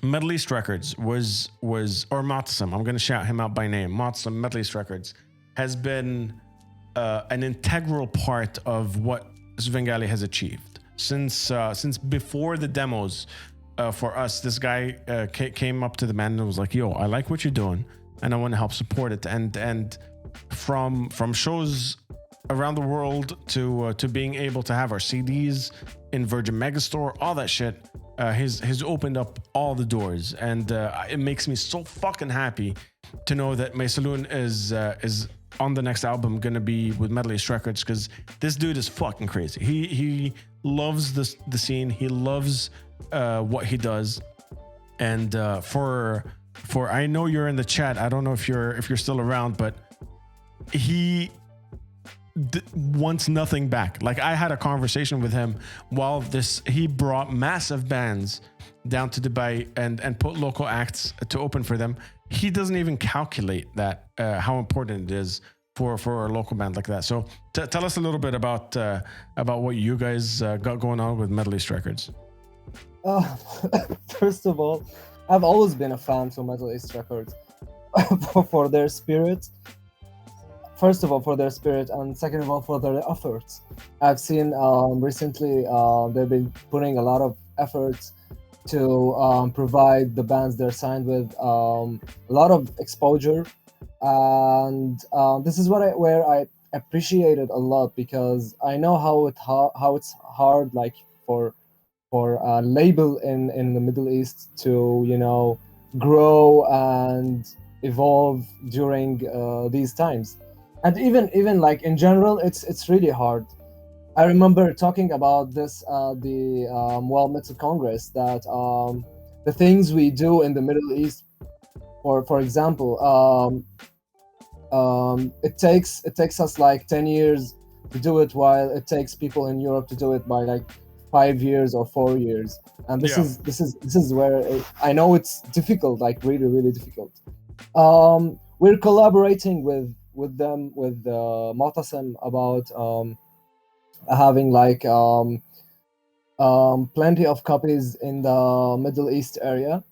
S1: Middle East Records was or Matsum, I'm going to shout him out by name. Matsum, Middle East Records has been an integral part of what Svengali has achieved since before the demos. For us, this guy came up to the man and was like, "Yo, I like what you're doing, and I want to help support it." And from shows around the world to being able to have our CDs in Virgin Megastore, all that shit, he's opened up all the doors, and it makes me so fucking happy to know that Maysaloon is on the next album gonna be with Middle East Records, because this dude is fucking crazy. He loves the scene. He loves what he does, and for I know you're in the chat. I don't know if you're still around, but he wants nothing back. Like, I had a conversation with him while he brought massive bands down to Dubai and put local acts to open for them. He doesn't even calculate that how important it is for a local band like that. So tell us a little bit about what you guys got going on with Middle East Records.
S2: First of all, I've always been a fan of Middle East Records for their spirit. First of all, for their spirit, and second of all, for their efforts. I've seen recently they've been putting a lot of efforts to provide the bands they're signed with a lot of exposure, and this is where I appreciate it a lot, because I know how it's hard, like for a label in the Middle East to grow and evolve during these times. And even like in general, it's really hard. I remember talking about this the World Metal Congress, that the things we do in the Middle East, for example, it takes us like 10 years to do it, while it takes people in Europe to do it by like 5 years or 4 years. And this is where I know it's difficult, like really, really difficult. We're collaborating with them, with Mu'tasim, about having like plenty of copies in the Middle East area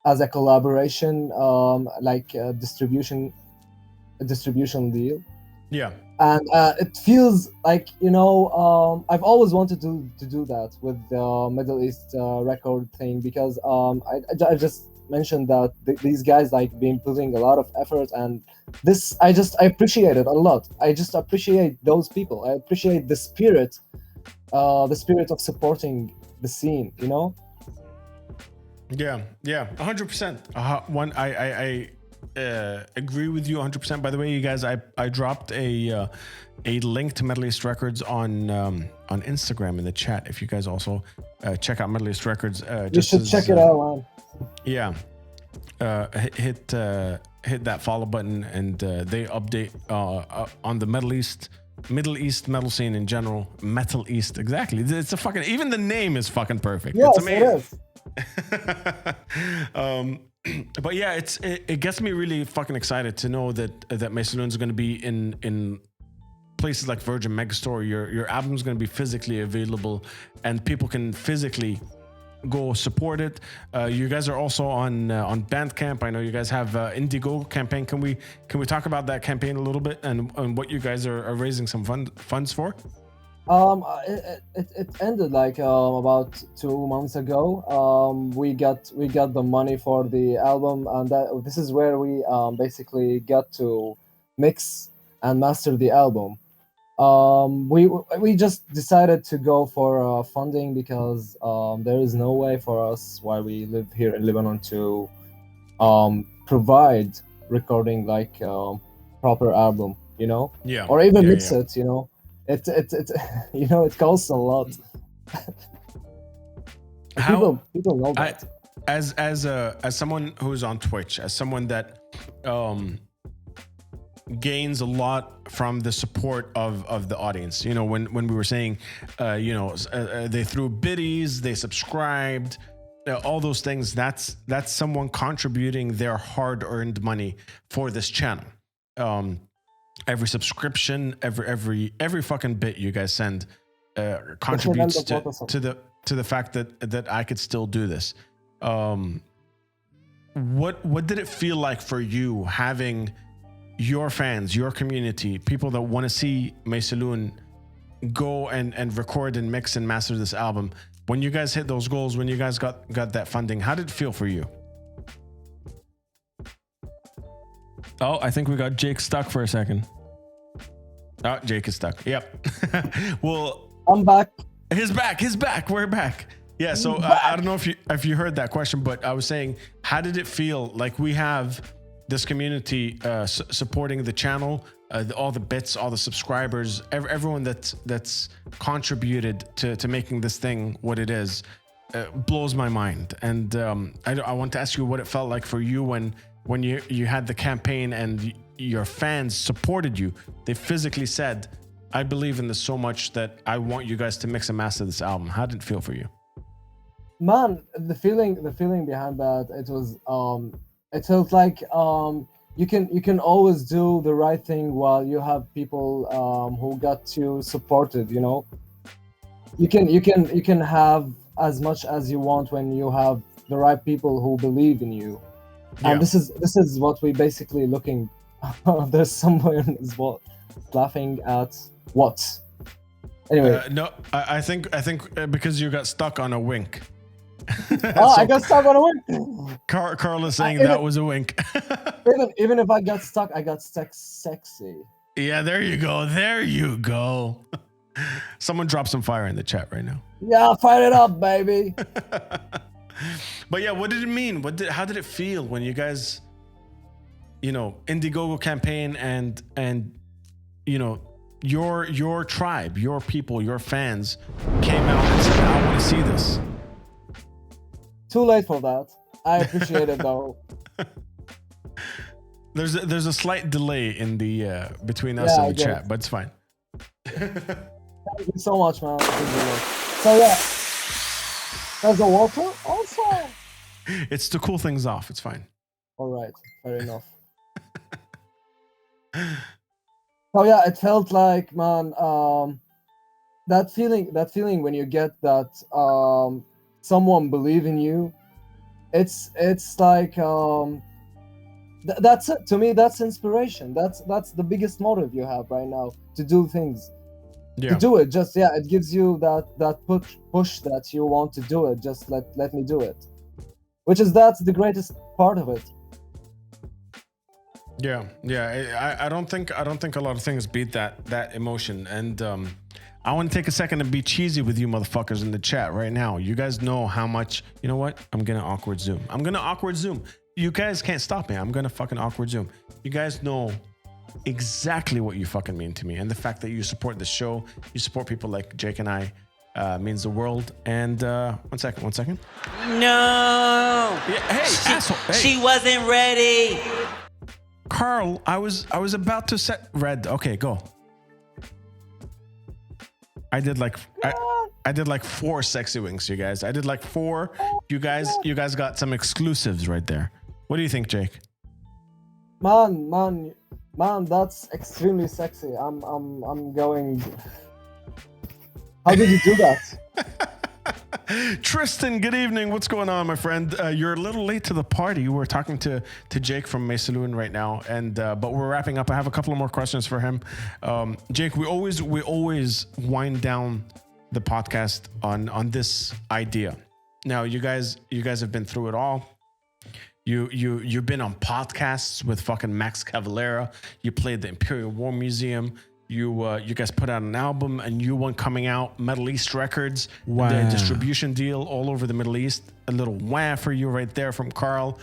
S2: as a collaboration, like a distribution deal.
S1: Yeah.
S2: And it feels like, I've always wanted to do that with the Middle East record thing, because I just mentioned that these guys like been putting a lot of effort, and this I appreciate it a lot. I just appreciate those people. I appreciate the spirit of supporting the scene,
S1: Yeah, 100%. I agree with you 100%. By the way, you guys, I dropped a link to Middle East Records on Instagram in the chat. If you guys also check out Middle East Records,
S2: you should check it out, man.
S1: Yeah, hit that follow button, and they update on the Middle East metal scene in general. Metal East, exactly. It's a fucking, even the name is fucking perfect.
S2: Yes,
S1: it's amazing.
S2: It is.
S1: But yeah, it gets me really fucking excited to know that Maysaloon is going to be in places like Virgin Megastore. Your album's going to be physically available, and people can physically go support it. You guys are also on Bandcamp. I know you guys have Indigo campaign. Can we talk about that campaign a little bit, and what you guys are raising some funds for?
S2: It ended like about 2 months ago. We got the money for the album, and this is where we basically got to mix and master the album. We just decided to go for funding because there is no way for us while we live here in Lebanon to provide recording like proper album,
S1: Yeah.
S2: or even
S1: Yeah,
S2: mix
S1: yeah.
S2: it, it it costs a lot.
S1: How
S2: People know that.
S1: as someone who's on Twitch, as someone that gains a lot from the support of the audience. When we were saying, they threw biddies, they subscribed, all those things. That's someone contributing their hard-earned money for this channel. Every subscription, every fucking bit you guys send contributes to the fact that I could still do this. What did it feel like for you having your fans, your community, people that want to see Maysaloon go and record and mix and master this album? When you guys hit those goals, when you guys got that funding, how did it feel for you? Oh, I think we got Jake stuck for a second. Oh, Jake is stuck. Yep. Well,
S2: I'm back.
S1: He's back. We're back. Yeah. So I don't know if you heard that question, but I was saying, how did it feel? Like we have this community supporting the channel, all the bits, all the subscribers, everyone that's contributed to making this thing what it is, blows my mind. And I want to ask you what it felt like for you when you had the campaign and your fans supported you. They physically said, I believe in this so much that I want you guys to mix and master this album. How did it feel for you?
S2: Man, the feeling behind that, it felt like you can always do the right thing while you have people who got you supported. You can have as much as you want when you have the right people who believe in you.
S1: Yeah.
S2: And this is what we basically looking. There's someone is what laughing at what. Anyway,
S1: No, I think because you got stuck on a wink.
S2: I got stuck on a wink.
S1: Carl is saying that was a wink.
S2: even if I got stuck, I got stuck sexy.
S1: Yeah, there you go. Someone drop some fire in the chat right now.
S2: Yeah, fire it up, baby.
S1: But yeah, what did it mean? How did it feel when you guys, Indiegogo campaign and your tribe, your people, your fans came out and said, I want to see this.
S2: Too late for that. I appreciate it though.
S1: There's a slight delay in the between us and the chat, but it's fine.
S2: Thank you so much, man. So yeah, there's a water also.
S1: It's to cool things off. It's fine.
S2: All right, fair enough. So yeah, it felt like, man, that feeling when you get that someone believe in you, it's like that's it. To me, that's inspiration. That's the biggest motive you have right now to do things.
S1: Yeah.
S2: To do it, it gives you that push that you want to do it. Just let me do it, that's the greatest part of it.
S1: Yeah. I don't think a lot of things beat that emotion. And I want to take a second to be cheesy with you motherfuckers in the chat right now. You guys know how much. You know what? I'm gonna awkward zoom. You guys can't stop me. I'm gonna fucking awkward zoom. You guys know exactly what you fucking mean to me, and the fact that you support the show, you support people like Jake and I, means the world. And one second.
S3: No.
S1: Yeah, hey, asshole. Hey.
S3: She wasn't ready.
S1: Carl, I was about to set red. Okay, go. I did like 4 sexy winks, you guys. I did like 4. You guys got some exclusives right there. What do you think, Jake?
S2: Man, that's extremely sexy. I'm going. How did you do that?
S1: Tristan, good evening. What's going on, my friend? You're a little late to the party. We're talking to Jake from Maysaloon right now, and but we're wrapping up. I have a couple of more questions for him. Jake, we always wind down the podcast on this idea. Now, you guys have been through it all. You've been on podcasts with fucking Max Cavalera. You played the Imperial War Museum. You guys put out an album, a new one coming out, Middle East Records.
S5: Wow.
S1: The distribution deal all over the Middle East. A little wah for you right there from Carl.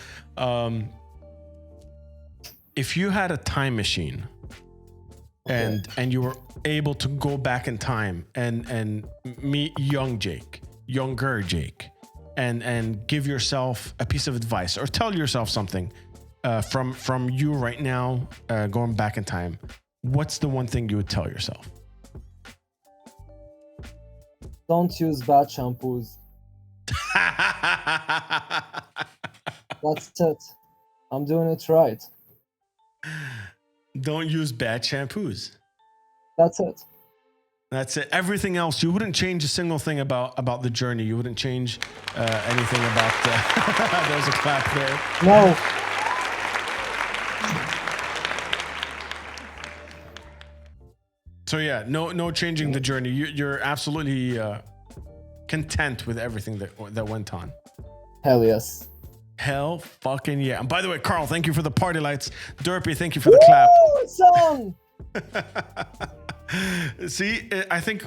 S1: If you had a time machine and you were able to go back in time and meet younger Jake, and give yourself a piece of advice or tell yourself something from you right now, going back in time, what's the one thing you would tell yourself?
S2: Don't use bad shampoos. That's it. I'm doing it right.
S1: Don't use bad shampoos.
S2: That's it.
S1: That's it. Everything else, you wouldn't change a single thing about the journey. You wouldn't change anything about the... There's a clap there.
S2: No.
S1: So yeah, no changing the journey. You're absolutely content with everything that went on.
S2: Hell yes.
S1: Hell fucking yeah. And by the way, Carl, thank you for the party lights. Derpy, thank you for the clap.
S2: Son!
S1: See, I think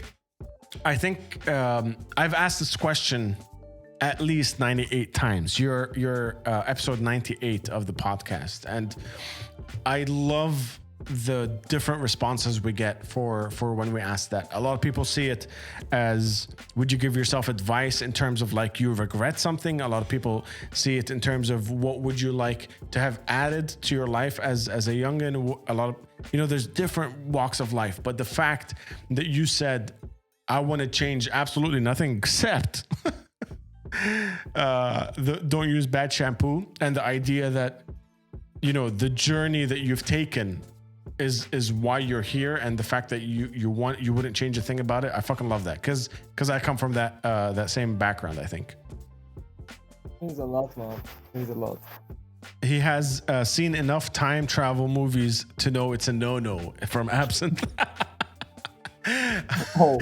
S1: I've asked this question at least 98 times. You're episode 98 of the podcast, and I love the different responses we get for when we ask that. A lot of people see it as, would you give yourself advice in terms of like you regret something? A lot of people see it in terms of what would you like to have added to your life as a youngin'. A lot of, there's different walks of life, but the fact that you said, I want to change absolutely nothing except don't use bad shampoo, and the idea that, the journey that you've taken is why you're here, and the fact that you wouldn't change a thing about it. I fucking love that because I come from that same background, I think.
S2: Means a lot, man. Means a lot.
S1: He has seen enough time travel movies to know it's a no-no from Absinthe.
S2: Oh.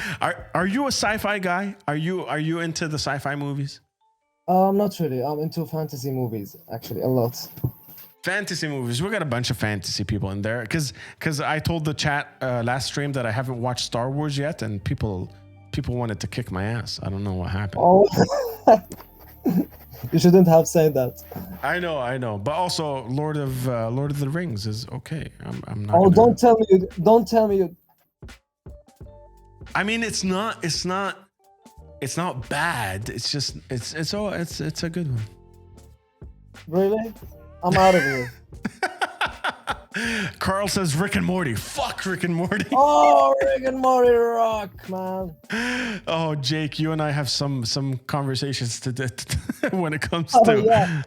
S1: Are you a sci-fi guy? Are you into the sci-fi movies?
S2: Not really. I'm into fantasy movies, actually, a lot.
S1: Fantasy movies. We got a bunch of fantasy people in there because I told the chat last stream that I haven't watched Star Wars yet, and people wanted to kick my ass. I don't know what happened.
S2: Oh, you shouldn't have said that.
S1: I know, but also Lord of the Rings is okay. I'm not.
S2: Oh,
S1: gonna...
S2: don't tell me.
S1: I mean, it's not bad. It's just it's a good one.
S2: Really? I'm out of here.
S1: Carl says Rick and Morty. Fuck Rick and Morty.
S2: Oh, Rick and Morty rock, man.
S1: Oh, Jake, you and I have some conversations to when it comes
S2: Oh,
S1: to.
S2: yeah.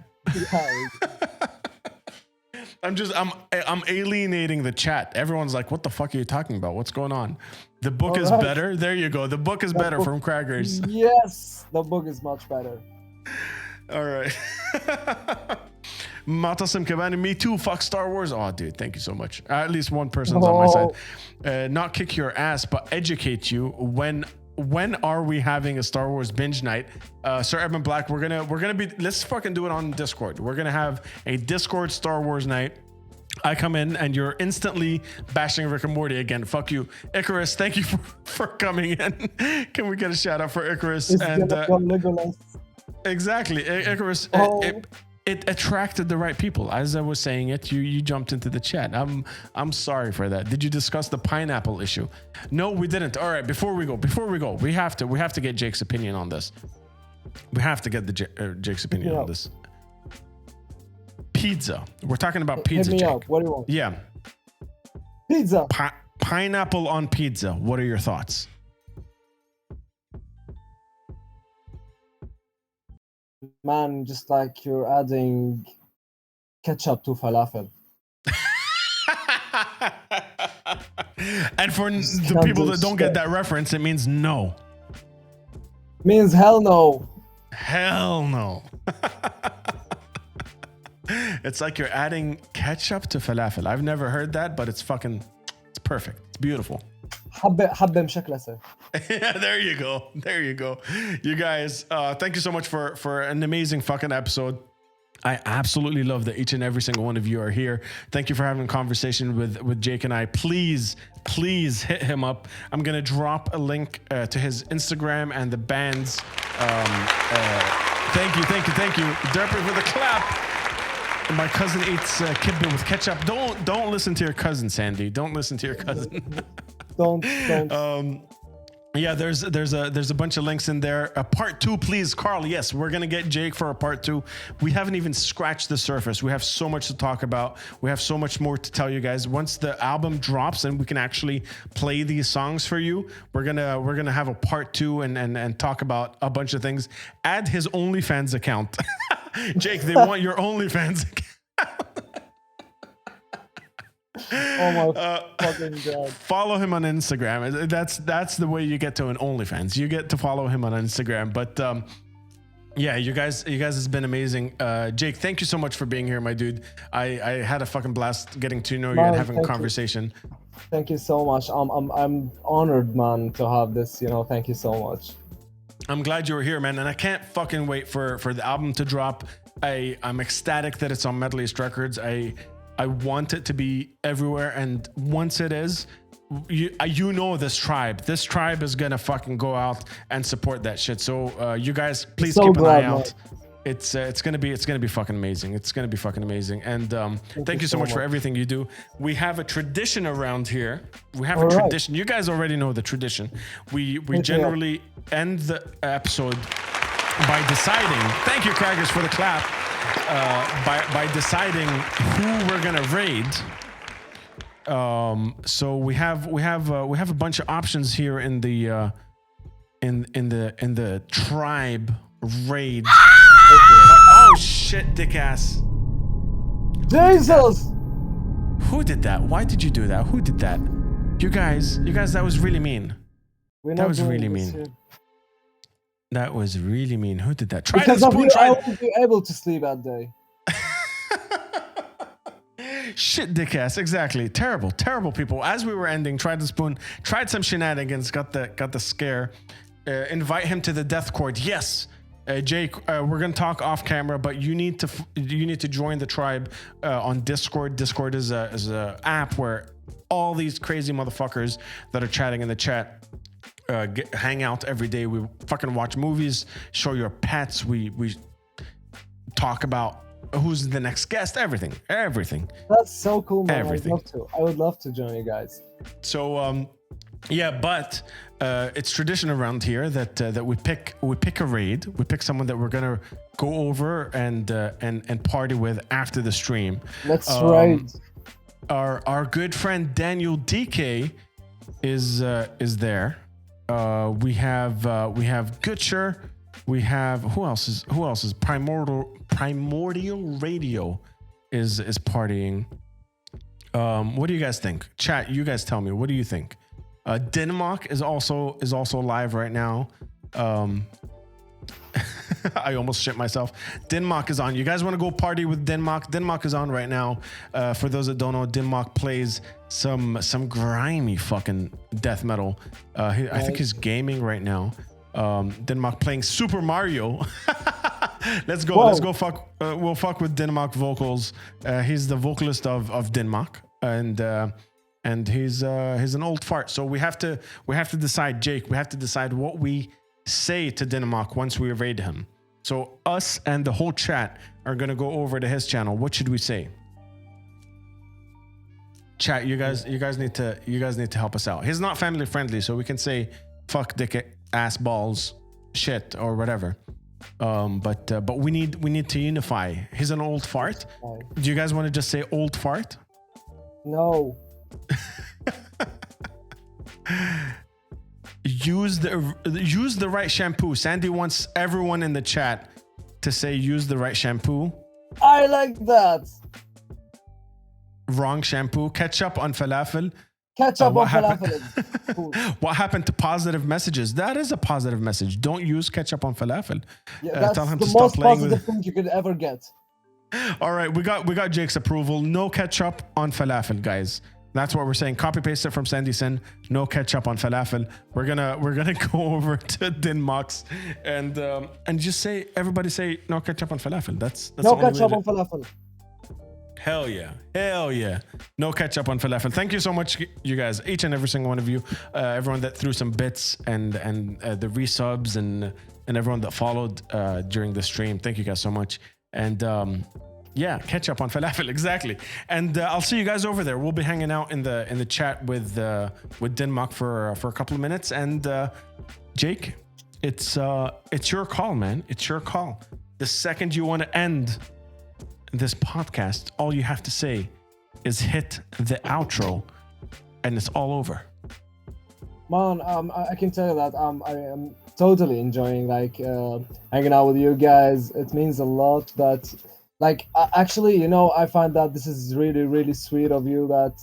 S1: I'm alienating the chat. Everyone's like, "What the fuck are you talking about? What's going on?" The book is
S2: right.
S1: better. There you go. The book is better from Crackers.
S2: Yes, the book is much better.
S1: All right. Matasim Kabani, me too. Fuck Star Wars. Oh, dude, thank you so much. At least one person's on my side. Not kick your ass, but educate you. When are we having a Star Wars binge night? Sir Edmund Black, we're gonna be. Let's fucking do it on Discord. We're gonna have a Discord Star Wars night. I come in and you're instantly bashing Rick and Morty again. Fuck you, Icarus. Thank you for coming in. Can we get a shout out for Icarus?
S2: It's
S1: and
S2: Legolas.
S1: Exactly, Icarus.
S2: Oh.
S1: It attracted the right people. As I was saying it, you jumped into the chat. I'm sorry for that. Did you discuss the pineapple issue? No, we didn't. All right, before we go, we have to get Jake's opinion on this. We have to get Jake's opinion on this. Pizza. We're talking about pizza,
S2: Hit me
S1: Jake.
S2: up. What do you want?
S1: Yeah.
S2: Pizza.
S1: Pineapple on pizza. What are your thoughts?
S2: Man, just like you're adding ketchup to falafel.
S1: And for the people that don't get that reference, it means no.
S2: Means hell no.
S1: Hell no. It's like you're adding ketchup to falafel. I've never heard that, but it's perfect. It's beautiful.
S2: حبة مشكلسة.
S1: Yeah, there you go. There you go. You guys, thank you so much for an amazing fucking episode. I absolutely love that each and every single one of you are here. Thank you for having a conversation with Jake and I. Please hit him up. I'm going to drop a link to his Instagram and the band's. Thank you. Derper with a clap. My cousin eats kibbeh with ketchup. Don't listen to your cousin, Sandy. Don't listen to your cousin.
S2: Don't.
S1: Yeah, there's a bunch of links in there. Part 2, please, Carl. Yes, we're gonna get Jake for a part 2. We haven't even scratched the surface. We have so much to talk about. We have so much more to tell you guys. Once the album drops and we can actually play these songs for you, we're gonna have a part 2 and talk about a bunch of things. Add his OnlyFans account. Jake, they want your OnlyFans account.
S2: Oh my fucking god.
S1: Follow him on Instagram. That's the way you get to an OnlyFans. You get to follow him on Instagram. But yeah, you guys has been amazing. Jake, thank you so much for being here, my dude. I had a fucking blast getting to know you and having a conversation.
S2: Thank you so much. I'm honored, man, to have this. Thank you so much.
S1: I'm glad you were here, man, and I can't fucking wait for the album to drop. I'm ecstatic that it's on Metal East Records. I want it to be everywhere, and once it is, you know this tribe is gonna fucking go out and support that shit. So you guys, please keep an eye out. It's gonna be fucking amazing. It's gonna be fucking amazing. And thank you so much for everything you do. We have a tradition around here. We have a tradition. You guys already know the tradition. We generally end the episode by deciding. Thank you, Craggers, for the clap. By deciding who we're gonna raid. So we have a bunch of options here in the tribe raid. Oh shit, dick ass.
S2: Jesus!
S1: Who did that? Why did you do that? Who did that? You guys, that was really mean. That was really mean. That was really mean. Who did that? Try
S2: because
S1: the
S2: of
S1: spoon.
S2: you, I won't be able to sleep that day.
S1: Shit, dick ass. Exactly. Terrible people. As we were ending, tried the spoon, tried some shenanigans, got the scare. Invite him to the death court. Yes, Jake. We're gonna talk off camera, but you need to join the tribe on Discord. Discord is a app where all these crazy motherfuckers that are chatting in the chat hang out every day. We fucking watch movies, show your pets. We talk about who's the next guest. Everything.
S2: That's so cool, man.
S1: Everything.
S2: I would love to join you guys.
S1: So yeah, but it's tradition around here that we pick a raid. We pick someone that we're gonna go over and party with after the stream.
S2: Let's raid.
S1: Our good friend Daniel DK is there. We have Gutcher. We have who else is Primordial Radio is partying. What do you guys think? Chat, you guys tell me. What do you think? Denmark is also live right now. I almost shit myself. Denmark is on. You guys want to go party with Denmark? Denmark is on right now. For those that don't know, Denmark plays some grimy fucking death metal. I think he's gaming right now. Denmark playing Super Mario. Let's go.
S2: Whoa.
S1: Let's go. We'll fuck with Denmark vocals. He's the vocalist of Denmark, and he's an old fart. So we have to decide, Jake. We have to decide what we say to Denmark once we raid him. So us and the whole chat are gonna go over to his channel. What should we say? Chat, you guys need to help us out. He's not family friendly, so we can say fuck, dick, ass, balls, shit, or whatever. But we need to unify. He's an old fart. Do you guys want to just say old fart?
S2: No.
S1: Use the right shampoo. Sandy wants everyone in the chat to say use the right shampoo.
S2: I like that.
S1: Wrong shampoo. Ketchup on falafel.
S2: Ketchup
S1: what
S2: on
S1: happened?
S2: falafel is cool.
S1: What happened to positive messages? That is a positive message. Don't use ketchup on falafel.
S2: Yeah, that's
S1: Tell him
S2: the
S1: to stop
S2: most
S1: playing
S2: positive
S1: with.
S2: thing you could ever get.
S1: All right, we got Jake's approval. No ketchup on falafel, guys. That's what we're saying. Copy paste it from Sandy Sin. No ketchup on falafel. We're gonna go over to Dinmox and just say, everybody say no ketchup on falafel. That's
S2: No
S1: the only way
S2: ketchup
S1: to-
S2: on falafel.
S1: Hell yeah. No ketchup on falafel. Thank you so much, you guys, each and every single one of you, everyone that threw some bits and the resubs and everyone that followed during the stream. Thank you guys so much. And yeah, ketchup on falafel, exactly. And I'll see you guys over there. We'll be hanging out in the chat with Dinmock for a couple of minutes. And Jake, it's your call, man. It's your call. The second you want to end this podcast, all you have to say is hit the outro, and it's all over.
S2: Man, I can tell you that I am totally enjoying hanging out with you guys. It means a lot that actually, I find that this is really, really sweet of you that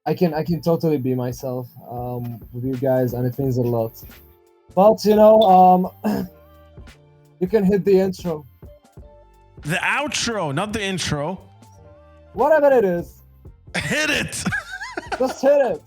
S2: I can totally be myself with you guys, and it means a lot. But you can hit the intro.
S1: The outro, not the intro.
S2: Whatever it is,
S1: Hit it.
S2: just hit it.